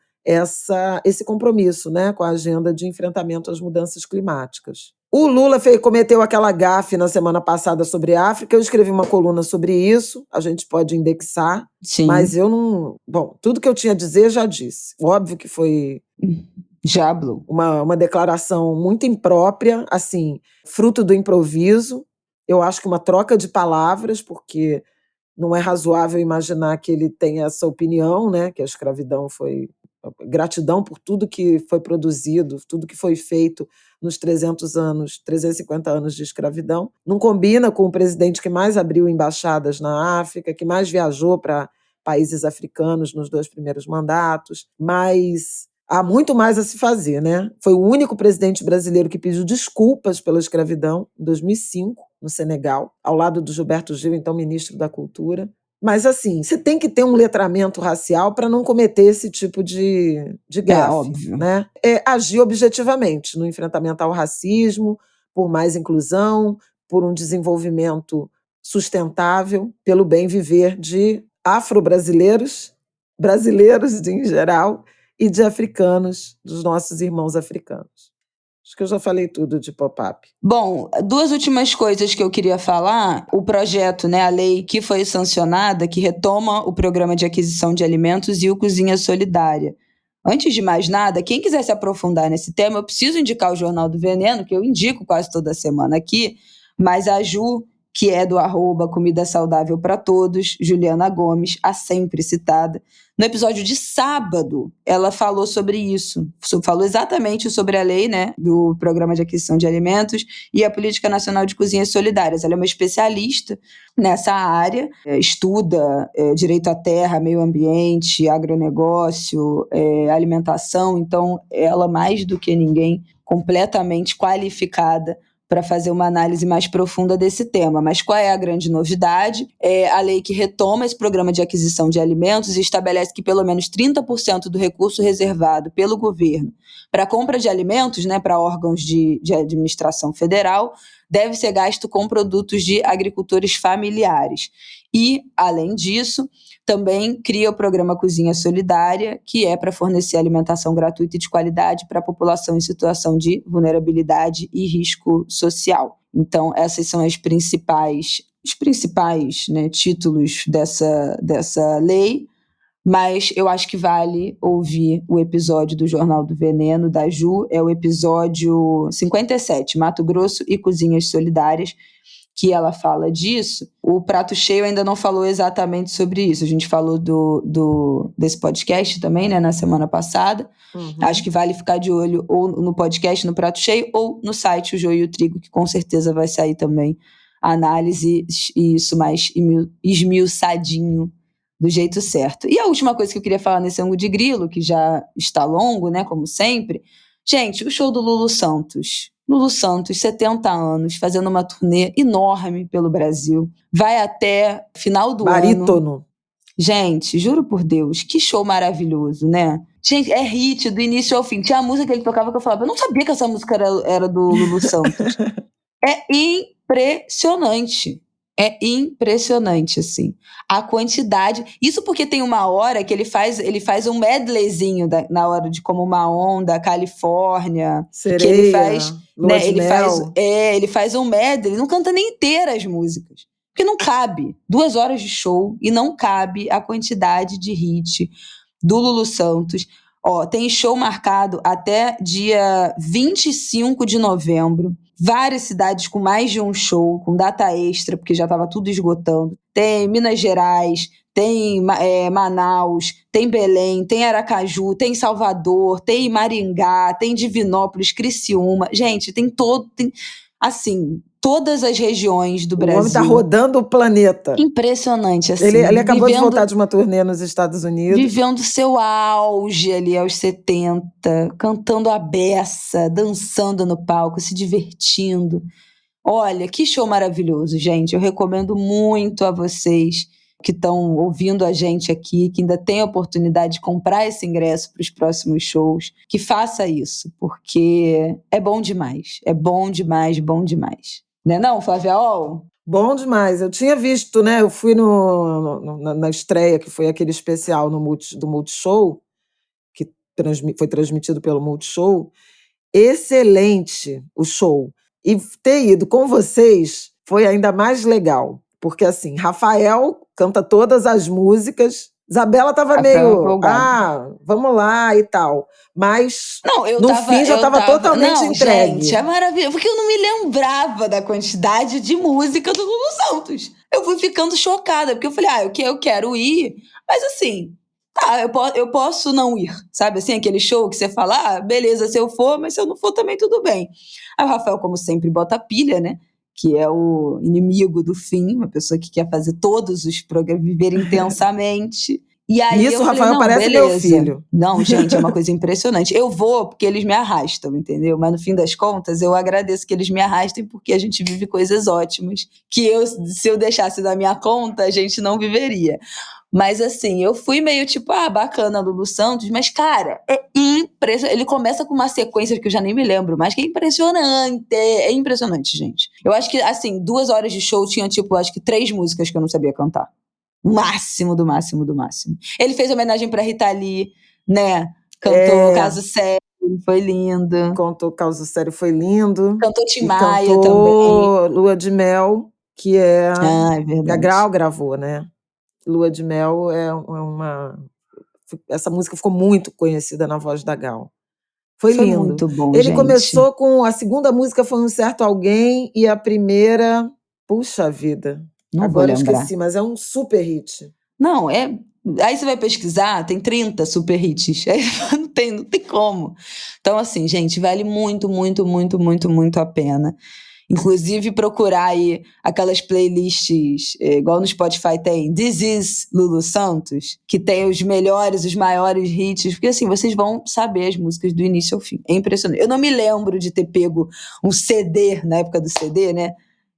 esse compromisso, né, com a agenda de enfrentamento às mudanças climáticas. O Lula cometeu aquela gafe na semana passada sobre a África, eu escrevi uma coluna sobre isso, a gente pode indexar, Sim. mas eu não... Bom, tudo que eu tinha a dizer já disse. Óbvio que foi... Diablo. Uma declaração muito imprópria, assim, fruto do improviso. Eu acho que uma troca de palavras, porque não é razoável imaginar que ele tenha essa opinião, né? Que a escravidão foi... Gratidão por tudo que foi produzido, tudo que foi feito nos 350 anos de escravidão. Não combina com o presidente que mais abriu embaixadas na África, que mais viajou para países africanos nos 2 primeiros mandatos, mas há muito mais a se fazer, né? Foi o único presidente brasileiro que pediu desculpas pela escravidão, em 2005, no Senegal, ao lado do Gilberto Gil, então ministro da Cultura. Mas, assim, você tem que ter um letramento racial para não cometer esse tipo de gafe. Óbvio. Né? Agir objetivamente no enfrentamento ao racismo, por mais inclusão, por um desenvolvimento sustentável, pelo bem viver de afro-brasileiros, brasileiros em geral, e de africanos, dos nossos irmãos africanos. Acho que eu já falei tudo de pop-up. Bom, 2 últimas coisas que eu queria falar. O projeto, né, a lei que foi sancionada, que retoma o programa de aquisição de alimentos e o Cozinha Solidária. Antes de mais nada, quem quiser se aprofundar nesse tema, eu preciso indicar o Jornal do Veneno, que eu indico quase toda semana aqui, mas a Ju, que é do @Comida Saudável para Todos, Juliana Gomes, a sempre citada. No episódio de sábado, ela falou sobre isso. Falou exatamente sobre a lei, né, do Programa de Aquisição de Alimentos e a Política Nacional de Cozinhas Solidárias. Ela é uma especialista nessa área, estuda direito à terra, meio ambiente, agronegócio, alimentação. Então, ela, mais do que ninguém, completamente qualificada para fazer uma análise mais profunda desse tema. Mas qual é a grande novidade? É a lei que retoma esse programa de aquisição de alimentos e estabelece que pelo menos 30% do recurso reservado pelo governo para a compra de alimentos, né, para órgãos de administração federal, deve ser gasto com produtos de agricultores familiares. E, além disso, também cria o programa Cozinha Solidária, que é para fornecer alimentação gratuita e de qualidade para a população em situação de vulnerabilidade e risco social. Então, essas são os principais, né, títulos dessa lei, mas eu acho que vale ouvir o episódio do Jornal do Veneno, da Ju, é o episódio 57, Mato Grosso e Cozinhas Solidárias, que ela fala disso. O Prato Cheio ainda não falou exatamente sobre isso. A gente falou desse podcast também, né, na semana passada. Acho que vale ficar de olho ou no podcast, no Prato Cheio, ou no site O Joio e o Trigo, que com certeza vai sair também a análise e isso mais esmiuçadinho, do jeito certo. E a última coisa que eu queria falar nesse ângulo de grilo, que já está longo, né, como sempre. Gente, o show do Lulu Santos. Lulu Santos, 70 anos, fazendo uma turnê enorme pelo Brasil. Vai até final do Barítono. ano. Gente, juro por Deus, que show maravilhoso, né? Gente, é hit do início ao fim. Tinha a música que ele tocava que eu falava, eu não sabia que essa música era do Lulu Santos. É impressionante. É impressionante, assim. A quantidade... Isso porque tem uma hora que ele faz um medleyzinho na hora de Como Uma Onda, Califórnia. Sereia, que ele faz, Lua de Mel. Ele faz um medley, ele não canta nem inteira as músicas. Porque não cabe. 2 horas de show e não cabe a quantidade de hit do Lulu Santos. Tem show marcado até dia 25 de novembro. Várias cidades com mais de um show, com data extra, porque já estava tudo esgotando. Tem Minas Gerais, tem Manaus, tem Belém, tem Aracaju, tem Salvador, tem Maringá, tem Divinópolis, Criciúma. Gente, tem assim, todas as regiões do Brasil. O homem está rodando o planeta. Impressionante, assim. Ele acabou de voltar de uma turnê nos Estados Unidos. Vivendo seu auge ali aos 70, cantando a beça, dançando no palco, se divertindo. Olha, que show maravilhoso, gente. Eu recomendo muito a vocês que estão ouvindo a gente aqui, que ainda tem a oportunidade de comprar esse ingresso para os próximos shows, que faça isso, porque é bom demais. É bom demais, bom demais. Né não, Flaviol? Bom demais. Eu tinha visto, né? Eu fui na estreia, que foi aquele especial do Multishow, que foi transmitido pelo Multishow. Excelente o show. E ter ido com vocês foi ainda mais legal. Porque, assim, Rafael canta todas as músicas. Isabela estava meio, vamos lá e tal. Mas não, fim já estava totalmente entregue. Gente, é maravilhoso. Porque eu não me lembrava da quantidade de música do Lulu Santos. Eu fui ficando chocada, porque eu falei, eu quero ir. Mas assim, eu posso não ir. Sabe assim, aquele show que você fala, beleza, se eu for, mas se eu não for também tudo bem. Aí o Rafael, como sempre, bota pilha, né? Que é o inimigo do fim, uma pessoa que quer fazer todos os programas, viver intensamente. E aí Isso, eu falei, Rafael, parece beleza. meu filho. Não, gente, é uma coisa impressionante. Eu vou porque eles me arrastam, entendeu? Mas no fim das contas, eu agradeço que eles me arrastem porque a gente vive coisas ótimas que se eu deixasse da minha conta, a gente não viveria. Mas assim, eu fui meio tipo, bacana, Lulu Santos, mas cara, é impressionante. Ele começa com uma sequência que eu já nem me lembro, mas que é impressionante. É impressionante, gente. Eu acho que, assim, 2 horas de show tinha, tipo, acho que 3 músicas que eu não sabia cantar. Máximo do máximo do máximo. Ele fez homenagem pra Rita Lee, né? Cantou Caso Sério, foi lindo. Cantou Caso Sério, foi lindo. Cantou Tim Maia também. Lua de Mel, que é... é verdade. A Grau gravou, né? Lua de Mel é uma... Essa música ficou muito conhecida na voz da Gal. Foi lindo. Muito bom, Ele gente. começou com... A segunda música foi Um Certo Alguém e a primeira... Puxa vida. Agora eu esqueci, mas é um super hit. Não, aí você vai pesquisar, tem 30 super hits. Aí não tem como. Então, assim, gente, vale muito, muito, muito, muito, muito a pena. Inclusive, procurar aí aquelas playlists, igual no Spotify tem This Is Lulu Santos, que tem os melhores, os maiores hits, porque assim, vocês vão saber as músicas do início ao fim. É impressionante. Eu não me lembro de ter pego um CD, na época do CD, né?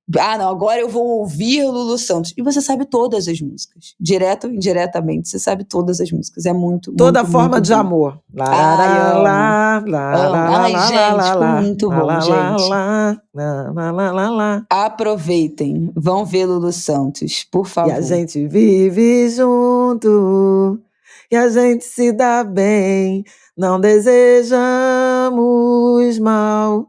Não, agora eu vou ouvir Lulu Santos. E você sabe todas as músicas. Direto ou indiretamente, você sabe todas as músicas. É muito, Toda muito, forma muito de bom. amor. Muito bom, gente. Aproveitem. Vão ver Lulu Santos, por favor. E a gente vive junto. E a gente se dá bem. Não desejamos mal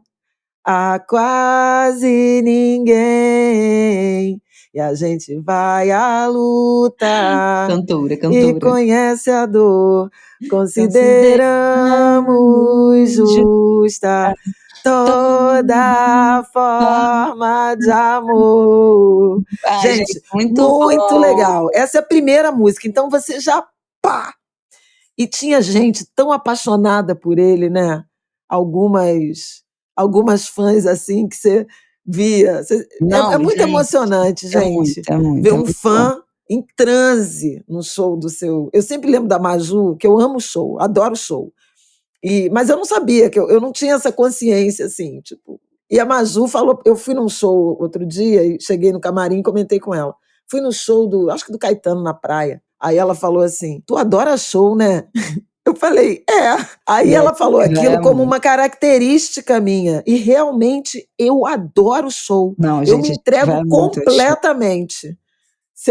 a quase ninguém. E a gente vai à luta. Cantora. E conhece a dor. Consideramos justa toda forma de amor. Gente, muito legal. Essa é a primeira música. Então você já E tinha gente tão apaixonada por ele, né? Algumas fãs assim que você via. É muito emocionante, gente. É muito, ver um fã em transe no show do seu... Eu sempre lembro da Maju, que eu amo show, adoro show. Mas eu não sabia, eu não tinha essa consciência, assim, tipo... E a Maju falou... Eu fui num show outro dia, e cheguei no camarim e comentei com ela. Fui no show acho que do Caetano, na praia. Aí ela falou assim, tu adora show, né? Eu falei, Aí ela falou aquilo como uma característica minha. E realmente eu adoro show. Não, eu me entrego completamente.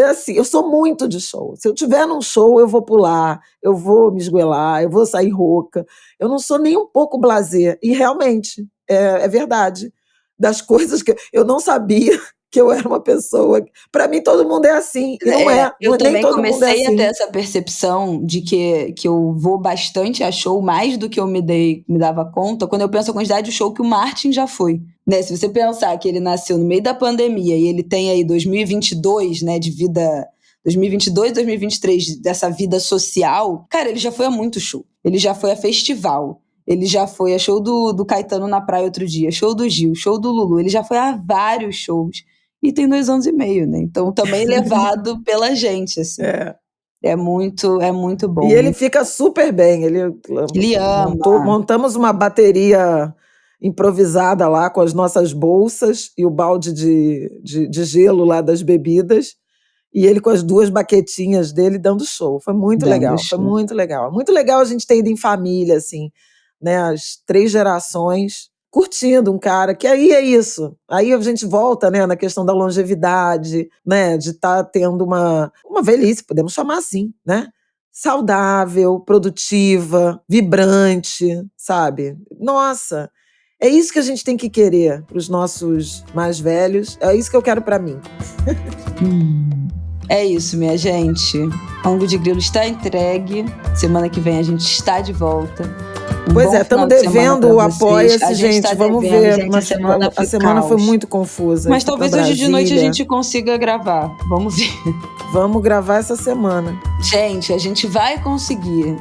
Assim, eu sou muito de show. Se eu estiver num show, eu vou pular, eu vou me esgoelar, eu vou sair rouca. Eu não sou nem um pouco blasé. E realmente, é verdade. Das coisas que eu não sabia que eu era uma pessoa... Para mim, todo mundo é assim. E não é. Eu nem também todo mundo comecei é assim. a ter essa percepção de que eu vou bastante a show, mais do que eu me dava conta, quando eu penso a quantidade de show que o Martin já foi. Né? Se você pensar que ele nasceu no meio da pandemia e ele tem aí 2022, né, de vida... 2022, 2023, dessa vida social, cara, ele já foi a muito show. Ele já foi a festival. Ele já foi a show do Caetano na praia outro dia, show do Gil, show do Lulu. Ele já foi a vários shows. E tem 2 anos e meio, né? Então, também levado pela gente, assim. É muito bom. E ele fica super bem. Ele ama. Montamos uma bateria improvisada lá com as nossas bolsas e o balde de gelo lá das bebidas. E ele com as 2 baquetinhas dele dando show. Foi muito legal, foi muito legal. Muito legal a gente ter ido em família, assim, né? As 3 gerações curtindo um cara, que aí é isso. Aí a gente volta, né, na questão da longevidade, né, de estar tendo uma velhice, podemos chamar assim, né? Saudável, produtiva, vibrante, sabe? Nossa, é isso que a gente tem que querer para os nossos mais velhos. É isso que eu quero para mim. É isso, minha gente. Angu de Grilo está entregue. Semana que vem a gente está de volta. Pois é, estamos devendo o Apoia-se, gente. Tá Vamos devendo, ver. gente, A semana foi muito confusa. Mas talvez hoje de noite a gente consiga gravar. Vamos ver. Vamos gravar essa semana. Gente, a gente vai conseguir.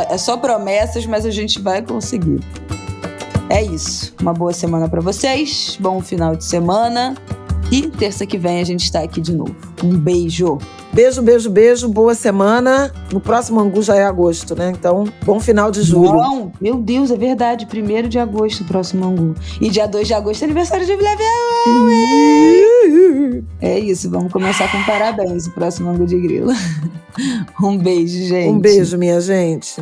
É só promessas, mas a gente vai conseguir. É isso. Uma boa semana para vocês. Bom final de semana. E terça que vem a gente está aqui de novo. Um beijo. Beijo, beijo, beijo. Boa semana. No próximo Angu já é agosto, né? Então, bom final de julho. Não, meu Deus, é verdade. 1º de agosto, próximo Angu. E dia 2 de agosto é aniversário de Flavião. É isso, vamos começar com parabéns o próximo Angu de Grilo. Um beijo, gente. Um beijo, minha gente.